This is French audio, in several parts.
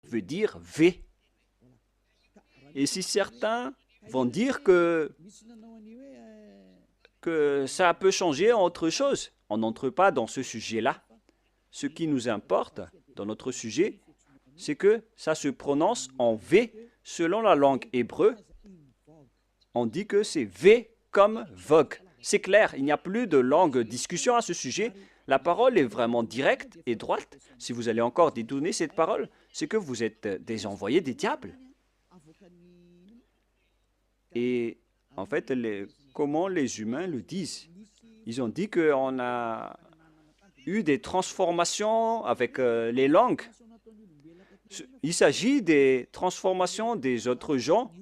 veut dire V. Et si certains vont dire que ça peut changer en autre chose, on n'entre pas dans ce sujet-là. Ce qui nous importe dans notre sujet, c'est que ça se prononce en V selon la langue hébreu. On dit que c'est V comme vogue. C'est clair, il n'y a plus de longue discussion à ce sujet. La parole est vraiment directe et droite. Si vous allez encore détourner cette parole, c'est que vous êtes des envoyés des diables. Et en fait, comment les humains le disent? Ils ont dit qu'on a eu des transformations avec les langues. Il s'agit des transformations des autres gens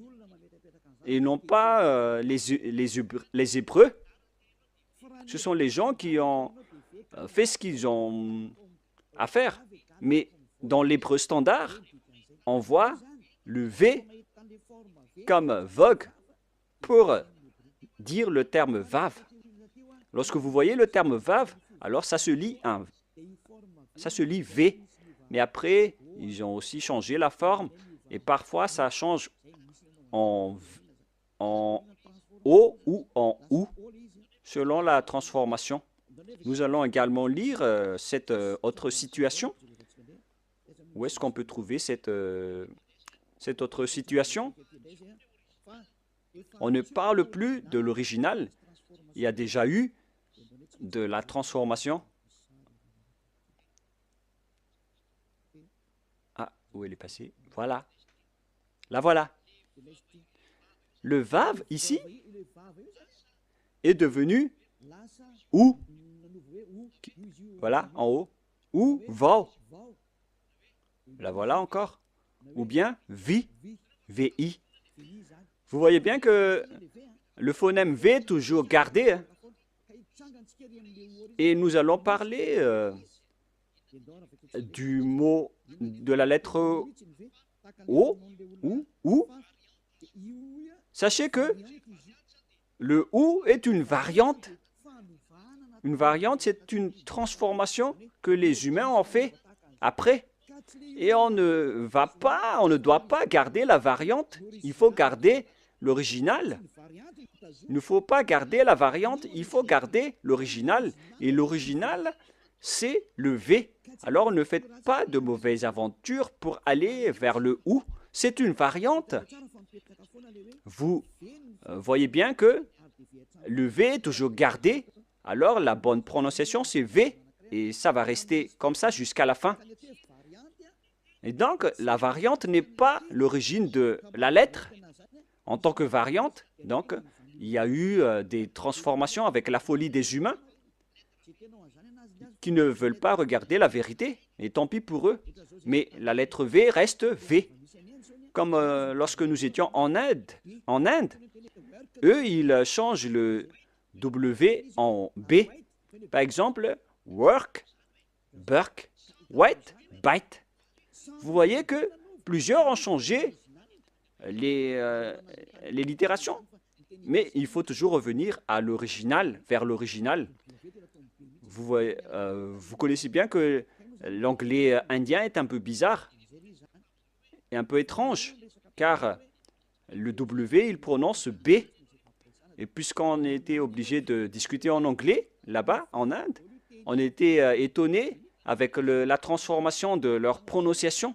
et non pas les Hébreux. Ce sont les gens qui ont fait ce qu'ils ont à faire. Mais dans l'hébreu standard, on voit le V comme vogue pour dire le terme vav. Lorsque vous voyez le terme vav, alors ça se lit V. Mais après, ils ont aussi changé la forme et parfois ça change en O ou en OU selon la transformation. Nous allons également lire cette autre situation. Où est-ce qu'on peut trouver cette autre situation? On ne parle plus de l'original. Il y a déjà eu de la transformation. Ah, où elle est passée? Voilà. La voilà. Le vav, ici, est devenu ou. Voilà, en haut. Ou vau. La voilà encore. Ou bien vi, vi. Vous voyez bien que le phonème V est toujours gardé. Hein? Et nous allons parler du mot, de la lettre O, ou. Sachez que le OU est une variante. Une variante, c'est une transformation que les humains ont fait après. Et on ne doit pas garder la variante, il faut garder l'original. Il ne faut pas garder la variante, il faut garder l'original. Et l'original, c'est le V. Alors ne faites pas de mauvaises aventures pour aller vers le OU. C'est une variante. Vous voyez bien que le V est toujours gardé. Alors la bonne prononciation, c'est V. Et ça va rester comme ça jusqu'à la fin. Et donc, la variante n'est pas l'origine de la lettre. En tant que variante, donc, il y a eu des transformations avec la folie des humains qui ne veulent pas regarder la vérité. Et tant pis pour eux. Mais la lettre V reste V. Comme lorsque nous étions en Inde, eux, ils changent le W en B. Par exemple, work, burk, wet, bite. Vous voyez que plusieurs ont changé les littérations. Mais il faut toujours revenir à l'original, vers l'original. Vous connaissez bien que l'anglais indien est un peu bizarre et un peu étrange, car le W, il prononce B. Et puisqu'on était obligé de discuter en anglais, là-bas, en Inde, on était étonné avec la transformation de leur prononciation.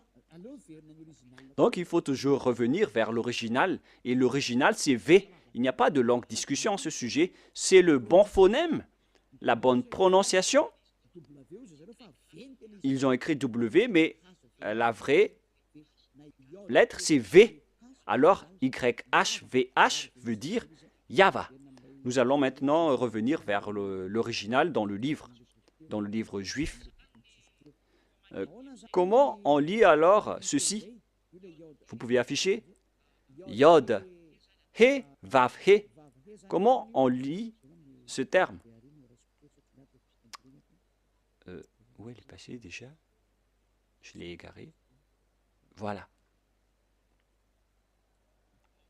Donc, il faut toujours revenir vers l'original. Et l'original, c'est V. Il n'y a pas de longue discussion à ce sujet. C'est le bon phonème, la bonne prononciation. Ils ont écrit W, mais la vraie lettre, c'est V. Alors, YHVH veut dire Yava. Nous allons maintenant revenir vers l'original dans le livre juif. Comment on lit alors ceci? Vous pouvez afficher Yod, He, Vav, He. Comment on lit ce terme? Où elle est passée déjà? Je l'ai égarée. Voilà.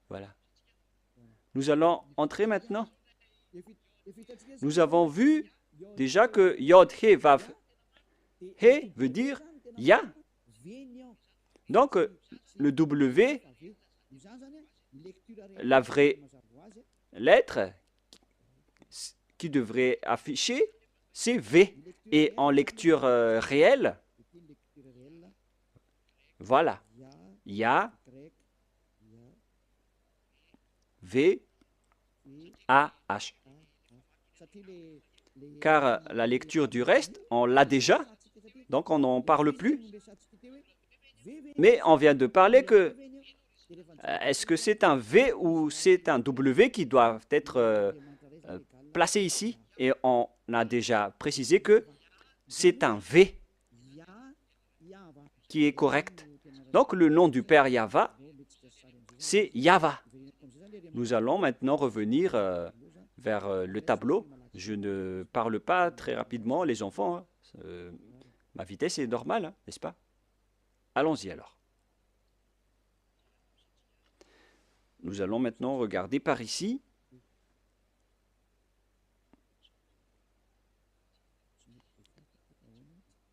Voilà. Nous allons entrer maintenant. Nous avons vu déjà que Yod, He, Vav, He veut dire Ya. Donc, le W, la vraie lettre qui devrait afficher, c'est V. Et en lecture réelle, voilà, Ya, V, A, H. Car la lecture du reste, on l'a déjà, donc on n'en parle plus. Mais on vient de parler que est-ce que c'est un V ou c'est un W qui doivent être placés ici? Et on a déjà précisé que c'est un V qui est correct. Donc le nom du Père Yahva, c'est Yahva. Nous allons maintenant revenir vers le tableau. Je ne parle pas très rapidement, les enfants. Hein. Ma vitesse est normale, hein, n'est-ce pas? Allons-y alors. Nous allons maintenant regarder par ici.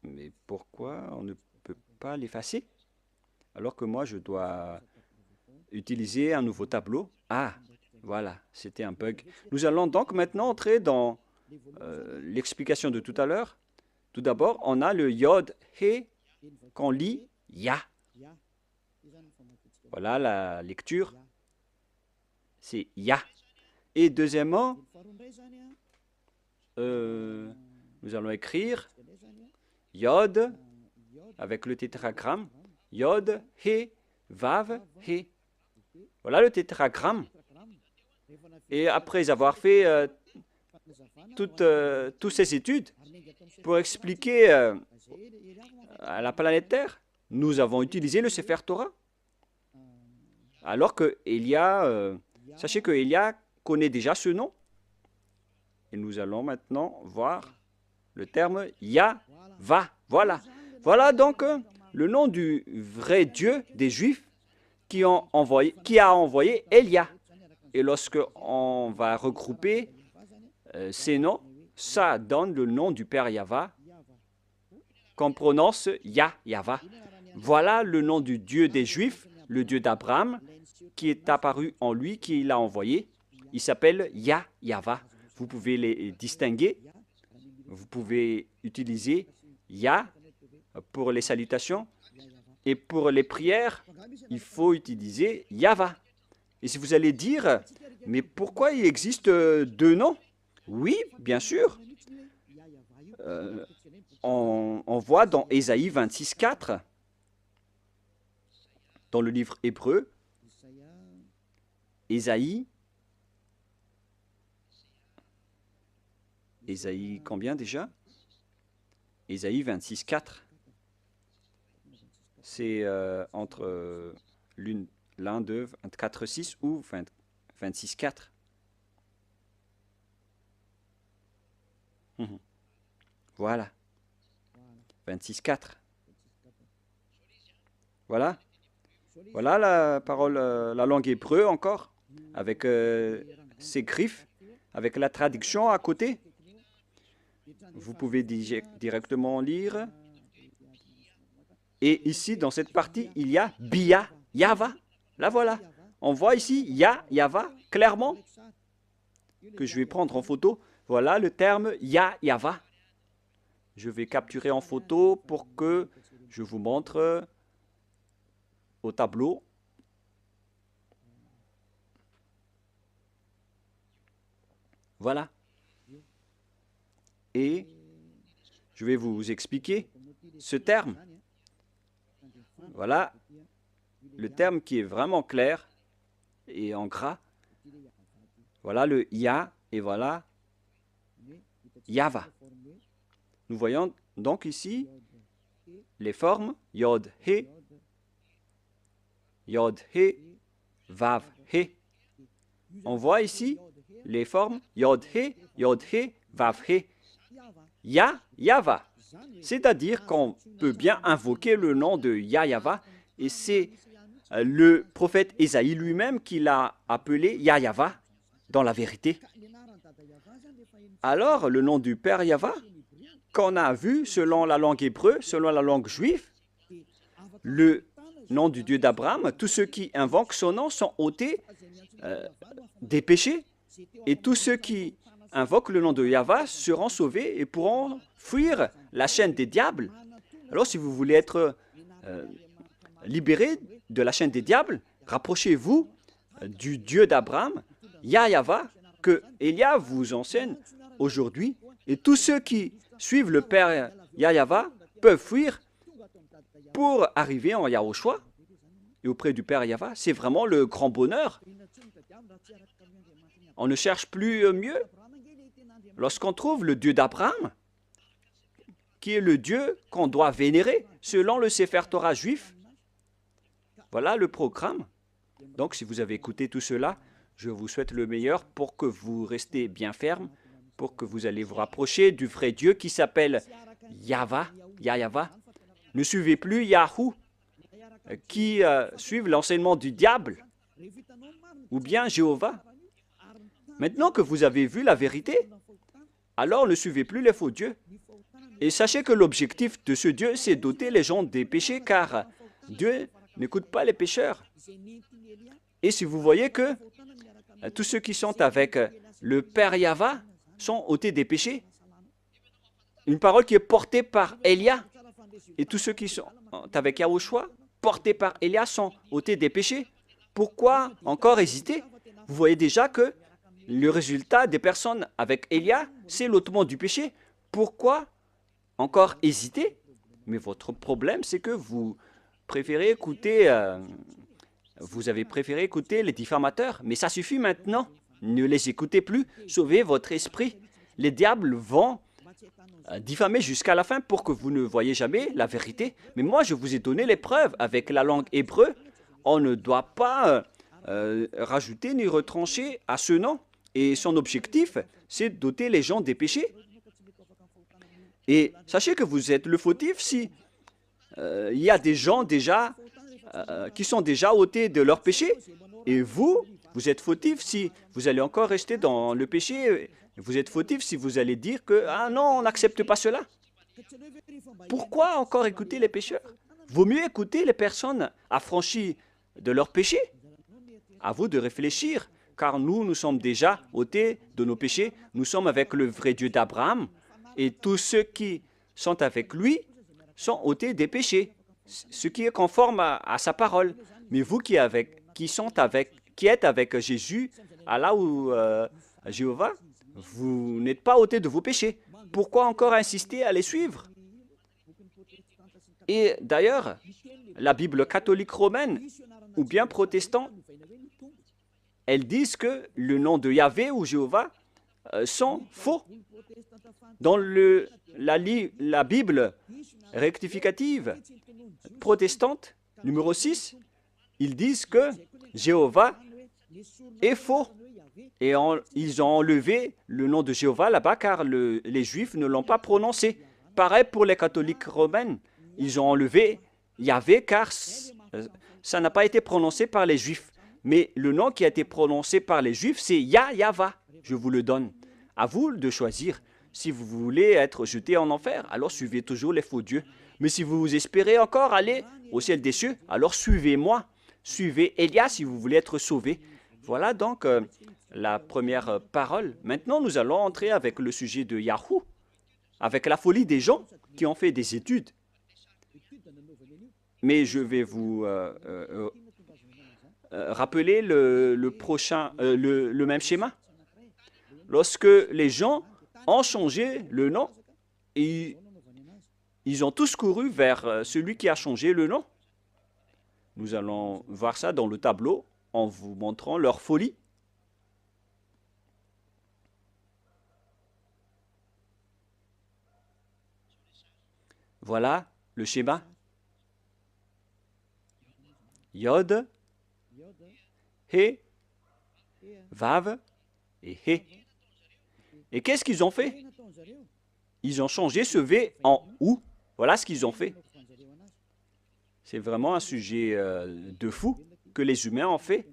Mais pourquoi on ne peut pas l'effacer? Alors que moi, je dois utiliser un nouveau tableau. Ah, voilà, c'était un bug. Nous allons donc maintenant entrer dans l'explication de tout à l'heure. Tout d'abord, on a le Yod, He, qu'on lit Ya. Voilà la lecture. C'est Ya. Et deuxièmement, nous allons écrire Yod avec le tétragramme. Yod, He, Vav, He. Voilà le tétragramme. Et après avoir fait toutes ces études pour expliquer à la planète Terre, nous avons utilisé le Sefer Torah. Alors que Elia, sachez que Elia connaît déjà ce nom. Et nous allons maintenant voir le terme Yahva. Voilà. Voilà donc le nom du vrai Dieu des Juifs qui a envoyé Elia. Et lorsque on va regrouper ces noms, ça donne le nom du Père Yahva qu'on prononce Yahva. Voilà le nom du Dieu des Juifs, le Dieu d'Abraham, qui est apparu en lui, qui l'a envoyé. Il s'appelle Yahva. Vous pouvez les distinguer. Vous pouvez utiliser Ya pour les salutations. Et pour les prières, il faut utiliser Yahva. Et si vous allez dire, mais pourquoi il existe deux noms? Oui, bien sûr. On voit dans Ésaïe 26:4, dans le livre hébreu, Ésaïe combien déjà? Ésaïe 26:4. C'est entre l'un de 24:6 ou 26:4. Voilà. 26:4. Voilà. Voilà la parole, la langue hébreu encore, avec ses griffes, avec la traduction à côté. Vous pouvez directement lire. Et ici, dans cette partie, il y a Bia, Yahva. La voilà. On voit ici Yahva, clairement, que je vais prendre en photo. Voilà le terme Yahva. Je vais capturer en photo pour que je vous montre au tableau. Voilà. Et je vais vous expliquer ce terme. Voilà le terme qui est vraiment clair et en gras. Voilà le Ya et voilà Yahva. Nous voyons donc ici les formes Yod, He, Vav, He. On voit ici les formes Yod, He, Vav, He. Yahva. C'est-à-dire qu'on peut bien invoquer le nom de Yahva et c'est le prophète Ésaïe lui-même qui l'a appelé Yahva dans la vérité. Alors, le nom du Père Yahva, qu'on a vu selon la langue hébreu, selon la langue juive, le nom du Dieu d'Abraham, tous ceux qui invoquent son nom sont ôtés des péchés, et tous ceux qui invoquent le nom de Yahva seront sauvés et pourront fuir la chaîne des diables. Alors si vous voulez être libéré de la chaîne des diables, rapprochez-vous du Dieu d'Abraham, Yahva, que Élia vous enseigne aujourd'hui. Et tous ceux qui suivent le Père Yahva peuvent fuir pour arriver en Yahushua et auprès du Père Yahva. C'est vraiment le grand bonheur. On ne cherche plus mieux. Lorsqu'on trouve le Dieu d'Abraham, qui est le Dieu qu'on doit vénérer selon le Sefer Torah juif, voilà le programme. Donc, si vous avez écouté tout cela, je vous souhaite le meilleur pour que vous restez bien ferme, pour que vous allez vous rapprocher du vrai Dieu qui s'appelle Yahva. Ne suivez plus Yahou, qui suivent l'enseignement du diable, ou bien Jéhovah. Maintenant que vous avez vu la vérité, alors ne suivez plus les faux dieux. Et sachez que l'objectif de ce Dieu, c'est d'ôter les gens des péchés, car Dieu n'écoute pas les pécheurs. Et si vous voyez que tous ceux qui sont avec le Père Yahva sont ôtés des péchés, une parole qui est portée par Élia, et tous ceux qui sont avec Yahushua, portés par Élia, sont ôtés des péchés. Pourquoi encore hésiter? Vous voyez déjà que le résultat des personnes avec Élia, c'est l'ôtement du péché. Pourquoi encore hésiter? Mais votre problème, c'est que vous préférez écouter, vous avez préféré écouter les diffamateurs. Mais ça suffit maintenant. Ne les écoutez plus. Sauvez votre esprit. Les diables vont diffamer jusqu'à la fin pour que vous ne voyez jamais la vérité. Mais moi, je vous ai donné les preuves avec la langue hébreu. On ne doit pas rajouter ni retrancher à ce nom. Et son objectif, c'est d'ôter les gens des péchés. Et sachez que vous êtes le fautif si il y a des gens déjà qui sont déjà ôtés de leurs péchés. Et vous êtes fautif si vous allez encore rester dans le péché. Vous êtes fautif si vous allez dire que « Ah non, on n'accepte pas cela ». Pourquoi encore écouter les pécheurs? Vaut mieux écouter les personnes affranchies de leurs péchés. À vous de réfléchir, car nous sommes déjà ôtés de nos péchés. Nous sommes avec le vrai Dieu d'Abraham. Et tous ceux qui sont avec lui sont ôtés des péchés, ce qui est conforme à sa parole. Mais vous qui êtes avec Jésus, Allah ou Jéhovah, vous n'êtes pas ôtés de vos péchés. Pourquoi encore insister à les suivre? Et d'ailleurs, la Bible catholique romaine ou bien protestante, elles disent que le nom de Yahvé ou Jéhovah sont faux. Dans la Bible rectificative protestante, numéro 6, ils disent que Jéhovah est faux. Et ils ont enlevé le nom de Jéhovah là-bas car les Juifs ne l'ont pas prononcé. Pareil pour les catholiques romaines. Ils ont enlevé Yahvé car ça n'a pas été prononcé par les Juifs. Mais le nom qui a été prononcé par les Juifs, c'est Yahva. Je vous le donne. À vous de choisir. Si vous voulez être jeté en enfer, alors suivez toujours les faux dieux. Mais si vous espérez encore aller au ciel des cieux, alors suivez-moi. Suivez Élia si vous voulez être sauvé. Voilà donc la première parole. Maintenant, nous allons entrer avec le sujet de Yahou, avec la folie des gens qui ont fait des études. Mais je vais vous rappeler le même schéma. Lorsque les gens ont changé le nom, et ils ont tous couru vers celui qui a changé le nom. Nous allons voir ça dans le tableau en vous montrant leur folie. Voilà le schéma. Yod, He, Vav et He. Et qu'est-ce qu'ils ont fait? Ils ont changé ce V en OU. Voilà ce qu'ils ont fait. C'est vraiment un sujet de fou que les humains ont fait.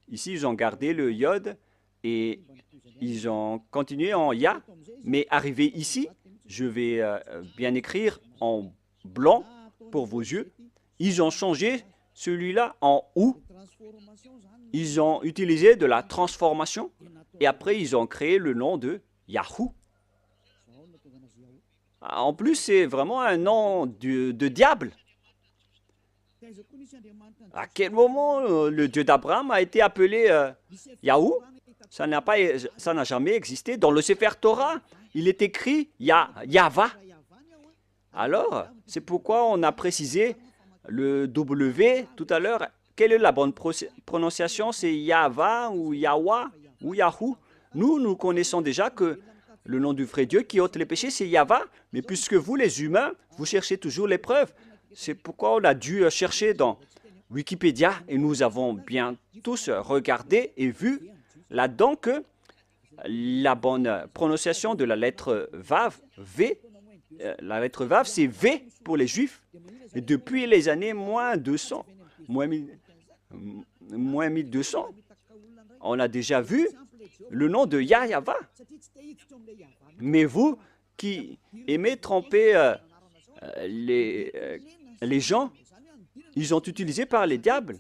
Ici, ils ont gardé le Yod et ils ont continué en Ya. Mais arrivé ici, je vais bien écrire en blanc pour vos yeux. Ils ont changé celui-là en ou, ils ont utilisé de la transformation et après ils ont créé le nom de Yahoo. En plus, c'est vraiment un nom de diable. À quel moment le Dieu d'Abraham a été appelé Yahoo? Ça n'a jamais existé. Dans le Sefer Torah, il est écrit Yahva. Alors, c'est pourquoi on a précisé le W tout à l'heure. Quelle est la bonne prononciation? C'est Yahva ou Yahwa ou Yahoo? Nous connaissons déjà que le nom du vrai Dieu qui ôte les péchés, c'est Yahva. Mais puisque vous, les humains, vous cherchez toujours les preuves, c'est pourquoi on a dû chercher dans Wikipédia et nous avons bien tous regardé et vu là-dedans que la bonne prononciation de la lettre Vav, V, la lettre Vav, c'est V pour les Juifs. Et depuis les années moins 200, moins 1200, on a déjà vu le nom de Yahva. Mais vous qui aimez tromper les gens, ils ont utilisé par les diables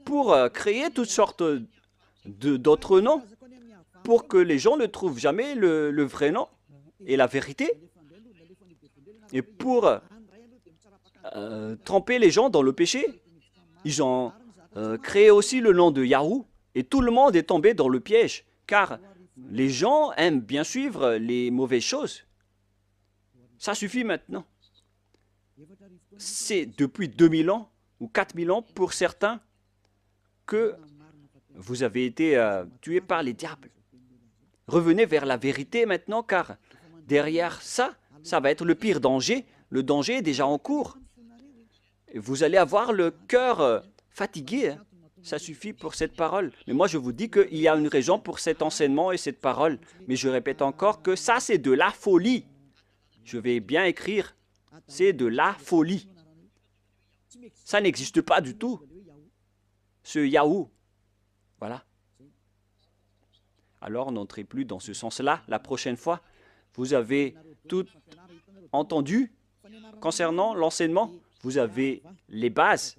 pour créer toutes sortes d'autres noms pour que les gens ne trouvent jamais le vrai nom et la vérité et pour tremper les gens dans le péché. Ils ont créé aussi le nom de Yahoo et tout le monde est tombé dans le piège car les gens aiment bien suivre les mauvaises choses. Ça suffit maintenant. C'est depuis 2000 ans ou 4000 ans pour certains que vous avez été tués par les diables. Revenez vers la vérité maintenant car derrière ça, ça va être le pire danger. Le danger est déjà en cours. Vous allez avoir le cœur fatigué. Ça suffit pour cette parole. Mais moi, je vous dis qu'il y a une raison pour cet enseignement et cette parole. Mais je répète encore que ça, c'est de la folie. Je vais bien écrire. C'est de la folie. Ça n'existe pas du tout. Ce Yahoo. Voilà. Alors, n'entrez plus dans ce sens-là la prochaine fois. Vous avez tout entendu concernant l'enseignement. Vous avez les bases.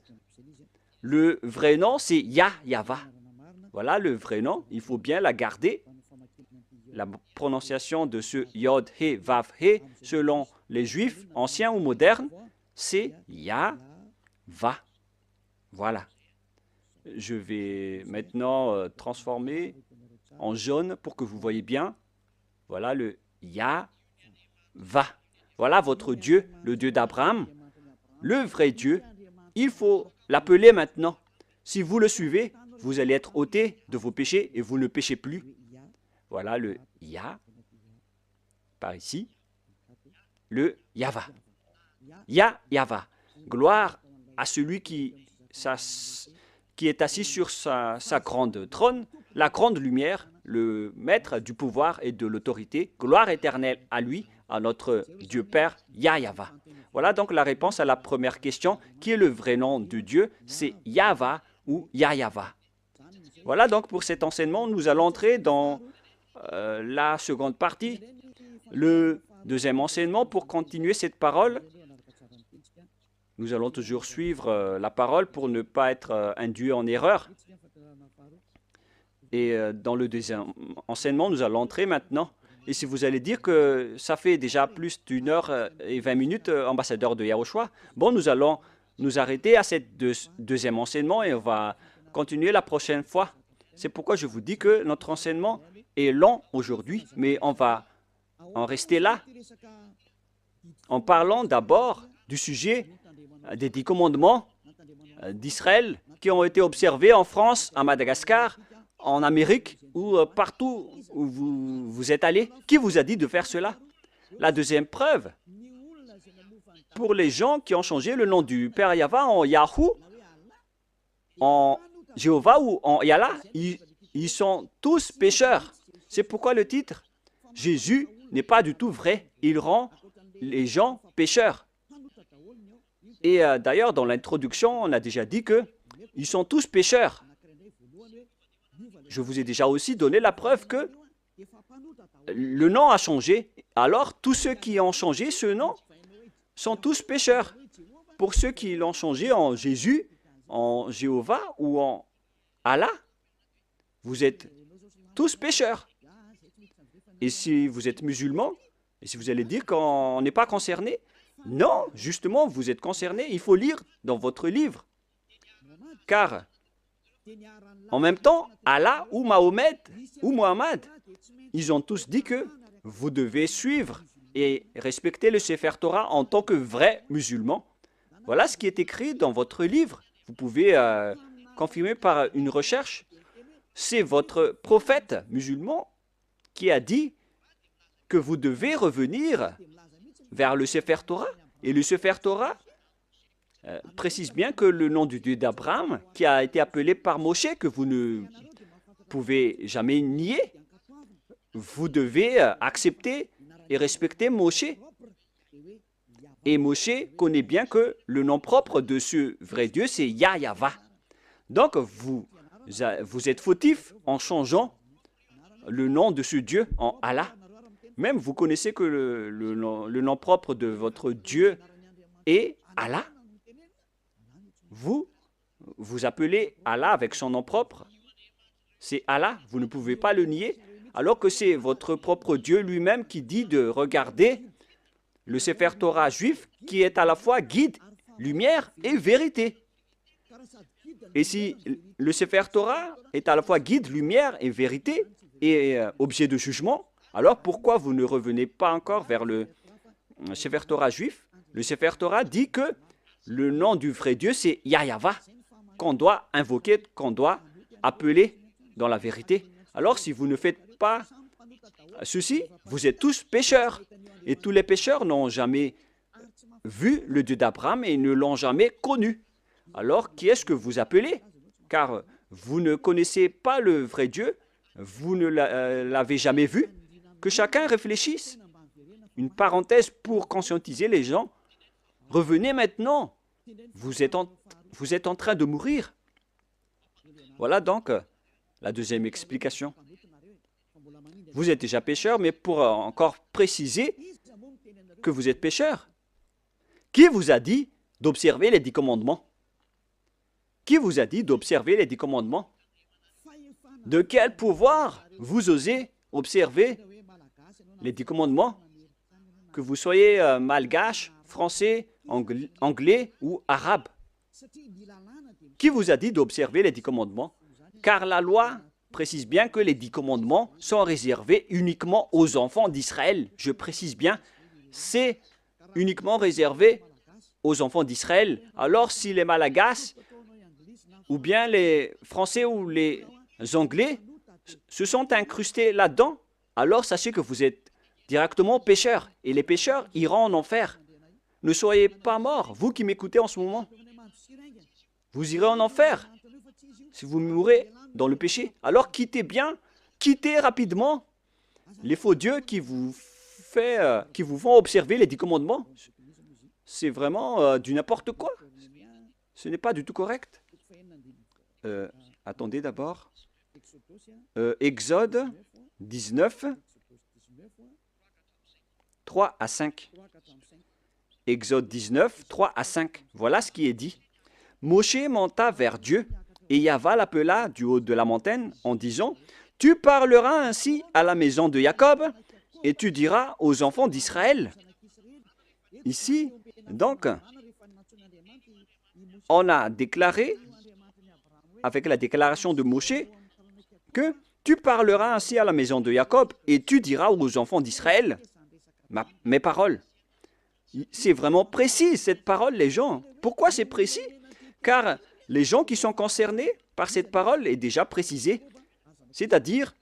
Le vrai nom, c'est Yahva. Voilà le vrai nom. Il faut bien la garder. La prononciation de ce Yod, He, Vav, He, selon les Juifs, anciens ou modernes, c'est Yahva. Voilà. Je vais maintenant transformer en jaune pour que vous voyez bien. Voilà le Yahva. Voilà votre Dieu, le Dieu d'Abraham, le vrai Dieu. Il faut l'appeler maintenant. Si vous le suivez, vous allez être ôté de vos péchés et vous ne péchez plus. Voilà le Yah, par ici, le Yahva. Yahva. Gloire à celui qui est assis sur sa grande trône, la grande lumière, le maître du pouvoir et de l'autorité. Gloire éternelle à lui, à notre Dieu Père, Yahva. Voilà donc la réponse à la première question. Qui est le vrai nom de Dieu? C'est Yahva ou Yahva. Voilà donc pour cet enseignement, nous allons entrer dans la seconde partie, le deuxième enseignement. Pour continuer cette parole, nous allons toujours suivre la parole pour ne pas être induit en erreur. Et dans le deuxième enseignement, nous allons entrer maintenant. Et si vous allez dire que ça fait déjà plus d'1 heure et 20 minutes, ambassadeur de Yahushua, bon, nous allons nous arrêter à ce deuxième enseignement et on va continuer la prochaine fois. C'est pourquoi je vous dis que notre enseignement est long aujourd'hui, mais on va en rester là, en parlant d'abord du sujet des 10 commandements d'Israël qui ont été observés en France, à Madagascar, en Amérique ou partout où vous êtes allé. Qui vous a dit de faire cela? La deuxième preuve, pour les gens qui ont changé le nom du Père Yahva en Yahoo, en Jéhovah ou en Yallah, ils sont tous pécheurs. C'est pourquoi le titre, Jésus n'est pas du tout vrai. Il rend les gens pécheurs. Et d'ailleurs, dans l'introduction, on a déjà dit qu'ils sont tous pécheurs. Je vous ai déjà aussi donné la preuve que le nom a changé. Alors, tous ceux qui ont changé ce nom sont tous pécheurs. Pour ceux qui l'ont changé en Jésus, en Jéhovah ou en Allah, vous êtes tous pécheurs. Et si vous êtes musulman, et si vous allez dire qu'on n'est pas concerné, non, justement, vous êtes concerné. Il faut lire dans votre livre. Car, en même temps, Allah ou Mahomet ou Mohammed, ils ont tous dit que vous devez suivre et respecter le Sefer Torah en tant que vrai musulman. Voilà ce qui est écrit dans votre livre. Vous pouvez confirmer par une recherche. C'est votre prophète musulman qui a dit que vous devez revenir vers le Sefer Torah. Et le Sefer Torah précise bien que le nom du Dieu d'Abraham, qui a été appelé par Moshe, que vous ne pouvez jamais nier, vous devez accepter et respecter Moshe. Et Moshe connaît bien que le nom propre de ce vrai Dieu, c'est Yahweh. Donc, vous êtes fautif en changeant le nom de ce Dieu en Allah. Même vous connaissez que le nom propre de votre Dieu est Allah. Vous appelez Allah avec son nom propre. C'est Allah, vous ne pouvez pas le nier, alors que c'est votre propre Dieu lui-même qui dit de regarder le Sefer Torah juif qui est à la fois guide, lumière et vérité. Et si le Sefer Torah est à la fois guide, lumière et vérité et objet de jugement, alors pourquoi vous ne revenez pas encore vers le Sefer Torah juif? Le Sefer Torah dit que le nom du vrai Dieu, c'est Yahweh, qu'on doit invoquer, qu'on doit appeler dans la vérité. Alors si vous ne faites pas ceci, vous êtes tous pécheurs. Et tous les pécheurs n'ont jamais vu le Dieu d'Abraham et ne l'ont jamais connu. Alors qui est-ce que vous appelez? Car vous ne connaissez pas le vrai Dieu, vous ne l'avez jamais vu. Que chacun réfléchisse. Une parenthèse pour conscientiser les gens. Revenez maintenant. Vous êtes en train de mourir. Voilà donc la deuxième explication. Vous êtes déjà pécheur, mais pour encore préciser que vous êtes pécheur, qui vous a dit d'observer les 10 commandements? Qui vous a dit d'observer les 10 commandements? De quel pouvoir vous osez observer les 10 commandements? Que vous soyez malgache, français, anglais ou arabe. Qui vous a dit d'observer les 10 commandements? Car la loi précise bien que les 10 commandements sont réservés uniquement aux enfants d'Israël. Je précise bien, c'est uniquement réservé aux enfants d'Israël. Alors si les Malagasy, ou bien les Français ou les Anglais se sont incrustés là-dedans, alors sachez que vous êtes directement pécheurs. Et les pécheurs iront en enfer. Ne soyez pas morts, vous qui m'écoutez en ce moment. Vous irez en enfer si vous mourrez dans le péché. Alors quittez rapidement les faux dieux qui vous font observer les 10 commandements. C'est vraiment du n'importe quoi. Ce n'est pas du tout correct. Attendez d'abord. Exode 19, 3 à 5. Exode 19, 3 à 5. Voilà ce qui est dit. Moshe monta vers Dieu, et Yahweh l'appela du haut de la montagne en disant, « Tu parleras ainsi à la maison de Jacob, et tu diras aux enfants d'Israël. » Ici, donc, on a déclaré, avec la déclaration de Moshe, que tu parleras ainsi à la maison de Jacob, et tu diras aux enfants d'Israël mes paroles. C'est vraiment précis, cette parole, les gens. Pourquoi c'est précis? Car les gens qui sont concernés par cette parole est déjà précisée, c'est-à-dire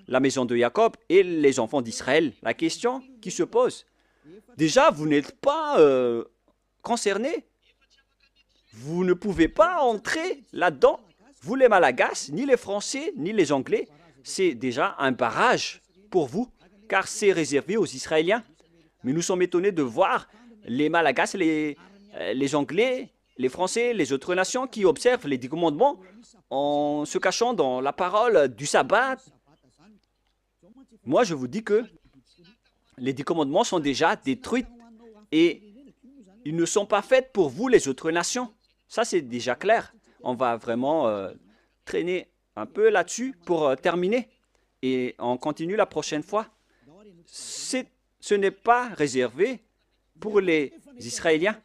la maison de Jacob et les enfants d'Israël. La question qui se pose, déjà, vous n'êtes pas concernés. Vous ne pouvez pas entrer là-dedans. Vous, les Malagasy, ni les Français, ni les Anglais, c'est déjà un barrage pour vous, car c'est réservé aux Israéliens. Mais nous sommes étonnés de voir les Malagasy, les Anglais, les Français, les autres nations qui observent les 10 commandements en se cachant dans la parole du sabbat. Moi, je vous dis que les 10 commandements sont déjà détruits et ils ne sont pas faits pour vous, les autres nations. Ça, c'est déjà clair. on va vraiment traîner un peu là-dessus pour terminer. Et on continue la prochaine fois. Ce n'est pas réservé pour les Israéliens.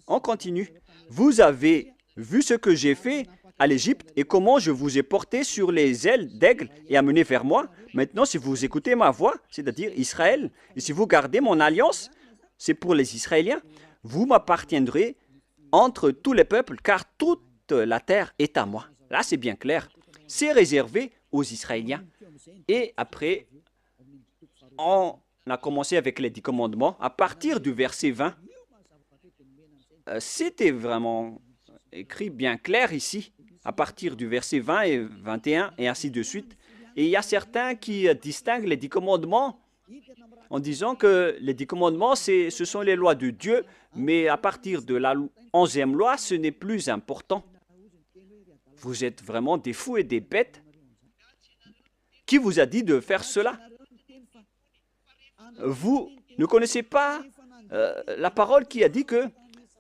On continue. Vous avez vu ce que j'ai fait à l'Égypte et comment je vous ai porté sur les ailes d'aigle et amené vers moi. Maintenant, si vous écoutez ma voix, c'est-à-dire Israël, et si vous gardez mon alliance, c'est pour les Israéliens, vous m'appartiendrez entre tous les peuples, car toute la terre est à moi. Là, c'est bien clair. C'est réservé aux Israéliens. Et après, on a commencé avec les 10 commandements. À partir du verset 20, c'était vraiment écrit bien clair ici, à partir du verset 20 et 21, et ainsi de suite. Et il y a certains qui distinguent les 10 commandements en disant que les 10 commandements, ce sont les lois de Dieu, mais à partir de la 11e loi, ce n'est plus important. Vous êtes vraiment des fous et des bêtes. Qui vous a dit de faire cela? Vous ne connaissez pas la parole qui a dit que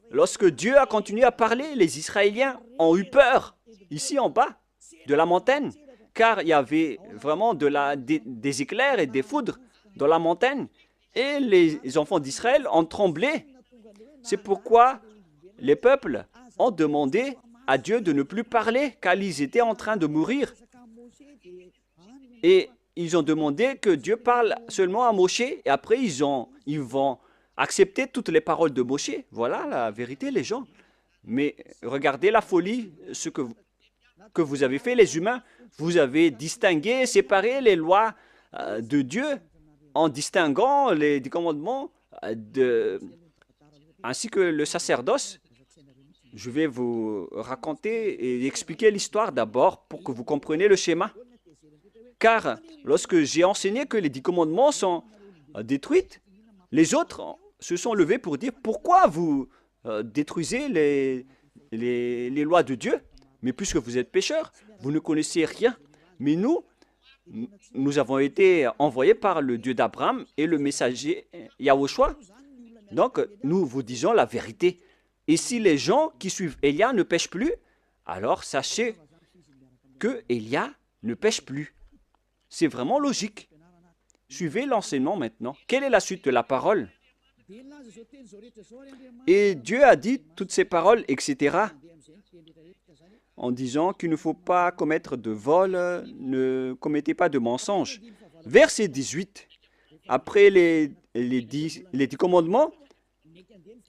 lorsque Dieu a continué à parler, les Israéliens ont eu peur, ici en bas, de la montagne, car il y avait vraiment des éclairs et des foudres dans la montagne, et les enfants d'Israël ont tremblé. C'est pourquoi les peuples ont demandé à Dieu de ne plus parler, car ils étaient en train de mourir. Et ils ont demandé que Dieu parle seulement à Moshe, et après ils vont accepter toutes les paroles de Moshe. Voilà la vérité, les gens. Mais regardez la folie, ce que vous avez fait, les humains. Vous avez distingué, séparé les lois de Dieu en distinguant les 10 commandements ainsi que le sacerdoce. Je vais vous raconter et expliquer l'histoire d'abord pour que vous compreniez le schéma. Car lorsque j'ai enseigné que les 10 commandements sont détruits, les autres se sont levés pour dire pourquoi vous détruisez les lois de Dieu. Mais puisque vous êtes pécheurs, vous ne connaissez rien. Mais nous avons été envoyés par le Dieu d'Abraham et le messager Yahushua. Donc, nous vous disons la vérité. Et si les gens qui suivent Élia ne pêchent plus, alors sachez que Élia ne pêche plus. C'est vraiment logique. Suivez l'enseignement maintenant. Quelle est la suite de la parole? Et Dieu a dit toutes ces paroles, etc., en disant qu'il ne faut pas commettre de vol, ne commettez pas de mensonge. Verset 18, après les 10 commandements,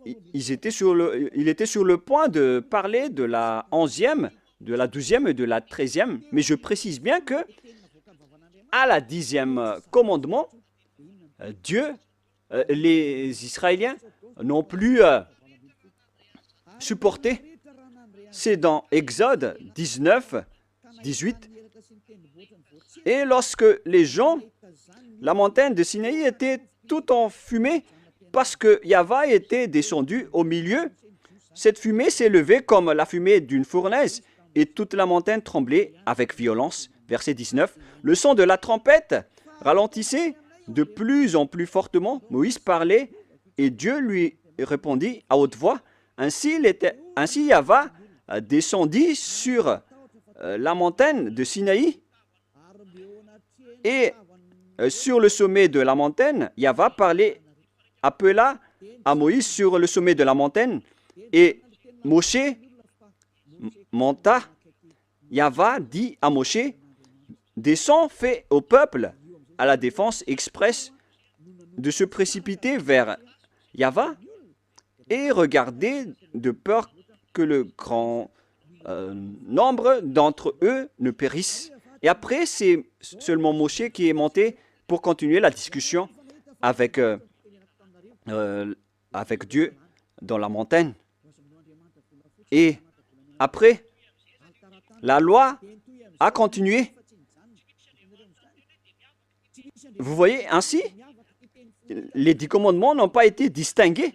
il était sur le point de parler de la 11e, de la 12e et de la 13e, mais je précise bien que à la 10e commandement, les Israéliens n'ont plus supporté. C'est dans Exode 19, 18. Et lorsque les gens, la montagne de Sinaï était tout en fumée parce que Yahva était descendu au milieu. Cette fumée s'est levée comme la fumée d'une fournaise et toute la montagne tremblait avec violence. Verset 19. Le son de la trompette ralentissait de plus en plus fortement. Moïse parlait et Dieu lui répondit à haute voix. Ainsi Yahva descendit sur la montagne de Sinaï et sur le sommet de la montagne, Yahva appela à Moïse sur le sommet de la montagne et Moshe monta. Yahva dit à Moshe, descends, fais au peuple à la défense expresse de se précipiter vers Yahva et regardez de peur que le grand nombre d'entre eux ne périssent. Et après, c'est seulement Moshe qui est monté pour continuer la discussion avec Dieu dans la montagne. Et après, la loi a continué. Vous voyez, ainsi, les 10 commandements n'ont pas été distingués.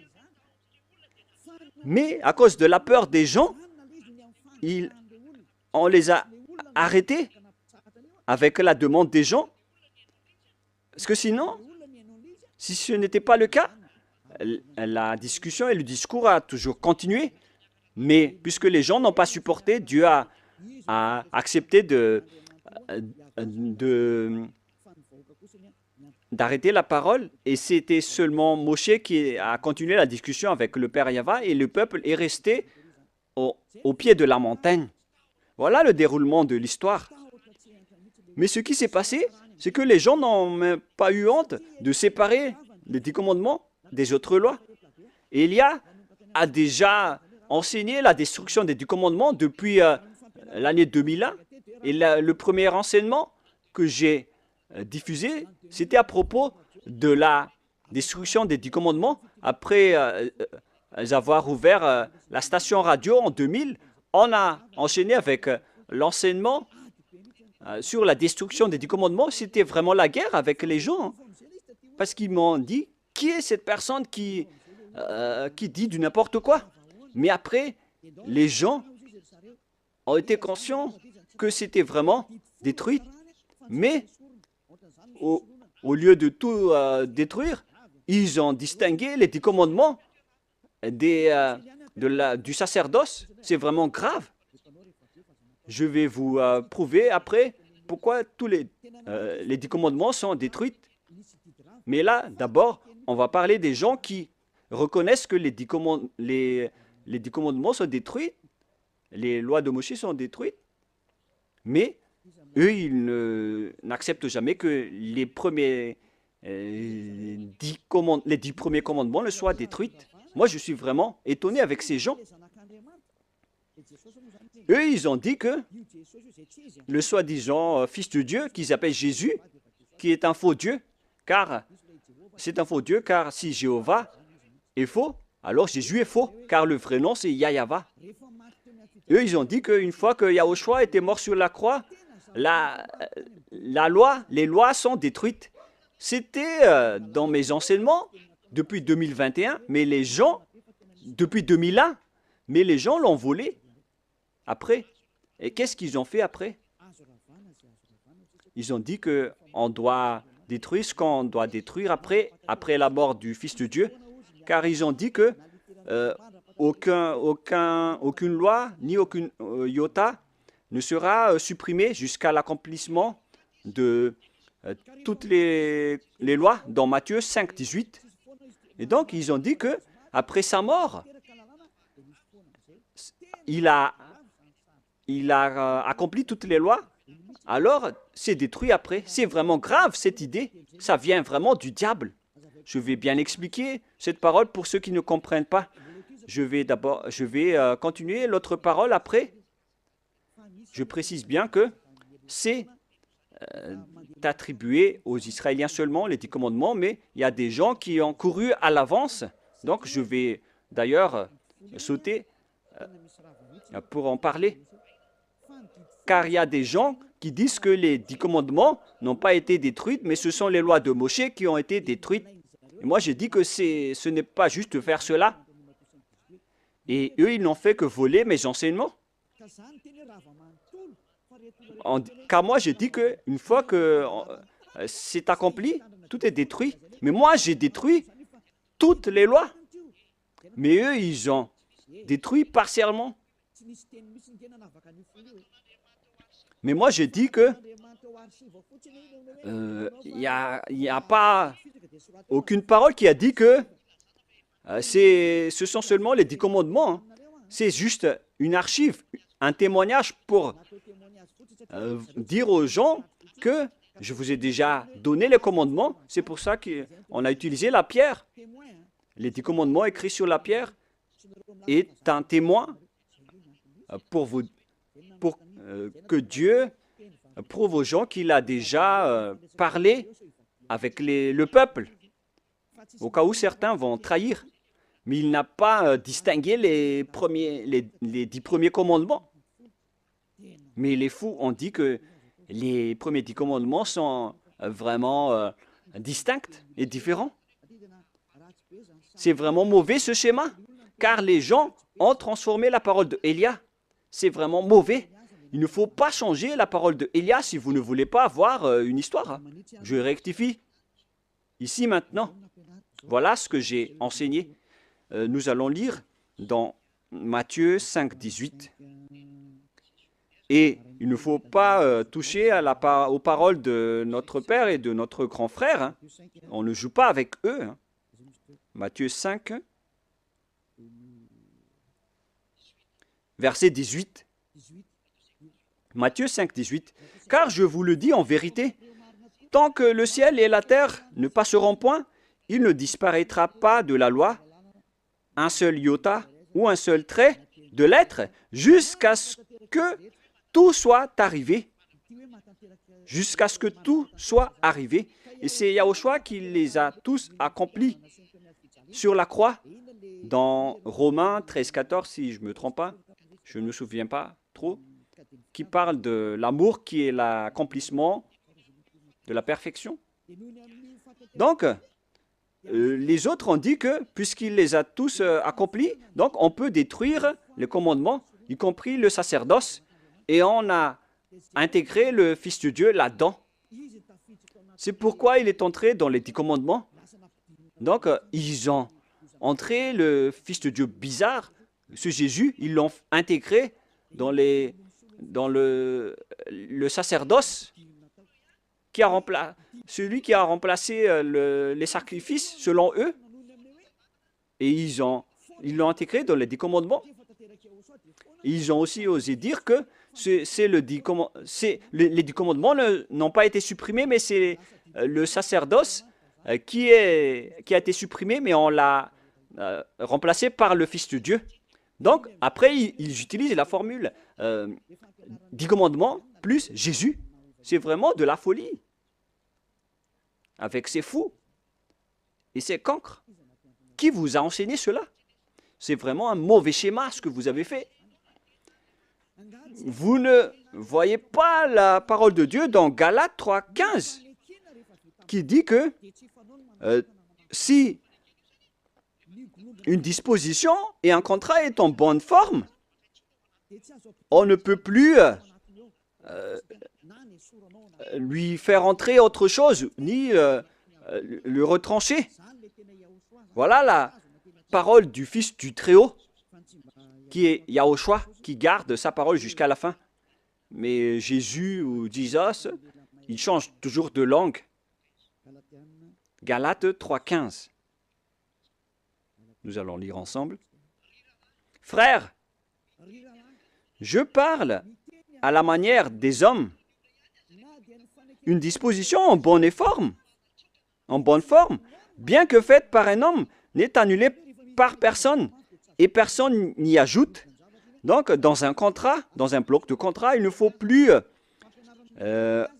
Mais à cause de la peur des gens, on les a arrêtés avec la demande des gens. Parce que sinon, si ce n'était pas le cas, la discussion et le discours a toujours continué. Mais puisque les gens n'ont pas supporté, Dieu a accepté d'arrêter la parole. Et c'était seulement Moshe qui a continué la discussion avec le Père Yahva et le peuple est resté au pied de la montagne. Voilà le déroulement de l'histoire. Mais ce qui s'est passé, c'est que les gens n'ont même pas eu honte de séparer les 10 commandements des autres lois. Et Élia a déjà enseigné la destruction des 10 commandements depuis l'année 2001. Et le premier enseignement que j'ai diffusé, c'était à propos de la destruction des 10 commandements. Après avoir ouvert la station radio en 2000, on a enchaîné avec l'enseignement sur la destruction des 10 commandements. C'était vraiment la guerre avec les gens. Hein, parce qu'ils m'ont dit, qui est cette personne qui dit du n'importe quoi? Mais après, les gens ont été conscients que c'était vraiment détruit. Mais au lieu de tout détruire, ils ont distingué les 10 commandements du sacerdoce. C'est vraiment grave. Je vais vous prouver après pourquoi tous les 10 commandements sont détruits. Mais là, d'abord, on va parler des gens qui reconnaissent que les 10 commandements sont détruits, les lois de Moïse sont détruites, mais eux, ils n'acceptent jamais que les 10 premiers commandements ne soient détruits. Moi, je suis vraiment étonné avec ces gens. Eux, ils ont dit que le soi-disant fils de Dieu, qu'ils appellent Jésus, qui est un faux Dieu, car c'est un faux Dieu, car si Jéhovah est faux, alors Jésus est faux, car le vrai nom c'est Yahva. Eux, ils ont dit qu'une fois que Yahushua était mort sur la croix, les lois sont détruites. C'était dans mes enseignements depuis 2021, mais les gens, depuis 2001, mais les gens l'ont volé après. Et qu'est-ce qu'ils ont fait après? Ils ont dit qu'on doit détruire ce qu'on doit détruire après la mort du Fils de Dieu, car ils ont dit que aucune loi ni aucune iota ne sera supprimée jusqu'à l'accomplissement de toutes les lois dans Matthieu 5, 18. Et donc, ils ont dit que après sa mort, il a accompli toutes les lois, alors c'est détruit après. C'est vraiment grave cette idée. Ça vient vraiment du diable. Je vais bien expliquer cette parole pour ceux qui ne comprennent pas. Je vais continuer l'autre parole après. Je précise bien que c'est attribué aux Israéliens seulement, les 10 commandements, mais il y a des gens qui ont couru à l'avance. Donc je vais d'ailleurs sauter pour en parler. Car il y a des gens qui disent que les 10 commandements n'ont pas été détruits, mais ce sont les lois de Moshe qui ont été détruites. Et moi, j'ai dit que ce n'est pas juste de faire cela. Et eux, ils n'ont fait que voler mes enseignements. Car moi, j'ai dit qu'une fois que c'est accompli, tout est détruit. Mais moi, j'ai détruit toutes les lois. Mais eux, ils ont détruit partiellement. Mais moi, j'ai dit que il n'y a pas aucune parole qui a dit que ce sont seulement les 10 commandements. Hein. C'est juste une archive, un témoignage pour dire aux gens que je vous ai déjà donné les commandements. C'est pour ça qu'on a utilisé la pierre. Les 10 commandements écrits sur la pierre est un témoin pour que Dieu prouve aux gens qu'il a déjà parlé avec le peuple, au cas où certains vont trahir. Mais il n'a pas distingué les 10 premiers commandements. Mais les fous ont dit que les premiers 10 commandements sont vraiment distincts et différents. C'est vraiment mauvais ce schéma, car les gens ont transformé la parole de Élia. C'est vraiment mauvais. Il ne faut pas changer la parole de Élia si vous ne voulez pas avoir une histoire. Je rectifie. Ici maintenant, voilà ce que j'ai enseigné. Nous allons lire dans Matthieu 5, 18. Et il ne faut pas toucher aux paroles de notre père et de notre grand frère. Hein. On ne joue pas avec eux. Hein. Matthieu 5, verset 18. Matthieu 5, 18. Car je vous le dis en vérité, tant que le ciel et la terre ne passeront point, il ne disparaîtra pas de la loi un seul iota ou un seul trait de lettre jusqu'à ce que tout soit arrivé. Jusqu'à ce que tout soit arrivé. Et c'est Yahushua qui les a tous accomplis sur la croix. Dans Romains 13, 14, si je ne me trompe pas, je ne me souviens pas trop, qui parle de l'amour qui est l'accomplissement de la perfection. Donc, les autres ont dit que, puisqu'il les a tous accomplis, donc on peut détruire les commandements, y compris le sacerdoce, et on a intégré le Fils de Dieu là-dedans. C'est pourquoi il est entré dans les 10 commandements. Donc, ils ont entré le Fils de Dieu bizarre, ce Jésus, ils l'ont intégré dans le sacerdoce, celui qui a remplacé les sacrifices selon eux, et ils l'ont intégré dans les 10 commandements. Ils ont aussi osé dire que les 10 commandements n'ont pas été supprimés, mais c'est le sacerdoce qui a été supprimé, mais on l'a remplacé par le Fils de Dieu. Donc, après, ils utilisent la formule 10 commandements plus Jésus. C'est vraiment de la folie. Avec ces fous et ces cancres. Qui vous a enseigné cela? C'est vraiment un mauvais schéma ce que vous avez fait. Vous ne voyez pas la parole de Dieu dans Galates 3, 15 qui dit que si une disposition et un contrat est en bonne forme, on ne peut plus lui faire entrer autre chose, ni le retrancher. Voilà la parole du Fils du Très-Haut, qui est Yahushua, qui garde sa parole jusqu'à la fin. Mais Jésus ou Jesus, il change toujours de langue. Galates 3,15. Nous allons lire ensemble. Frères, je parle à la manière des hommes. Une disposition en bonne forme, bien que faite par un homme, n'est annulée par personne, et personne n'y ajoute. Donc, dans un contrat, dans un bloc de contrat, il ne faut plus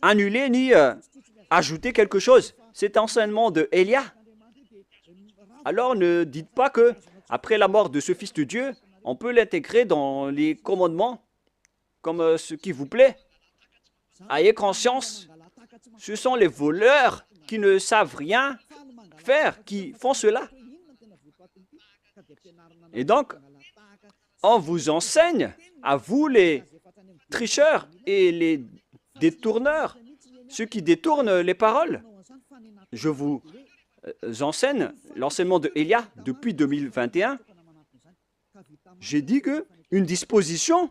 annuler ni ajouter quelque chose. C'est l'enseignement de Élia. Alors, ne dites pas que après la mort de ce Fils de Dieu, on peut l'intégrer dans les commandements comme ce qui vous plaît. Ayez conscience, ce sont les voleurs qui ne savent rien faire, qui font cela. Et donc, on vous enseigne, à vous les tricheurs et les détourneurs, ceux qui détournent les paroles. Je vous enseigne l'enseignement de Élia depuis 2021. J'ai dit qu'une disposition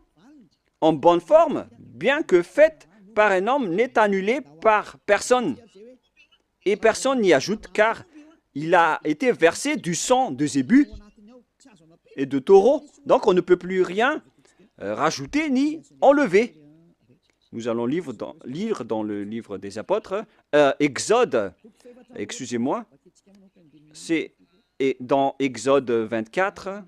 en bonne forme, bien que faite par un homme, n'est annulée par personne. Et personne n'y ajoute, car il a été versé du sang de zébu et de taureau. Donc on ne peut plus rien rajouter ni enlever. Nous allons lire dans le livre des apôtres, Exode, excusez-moi, c'est dans Exode 24.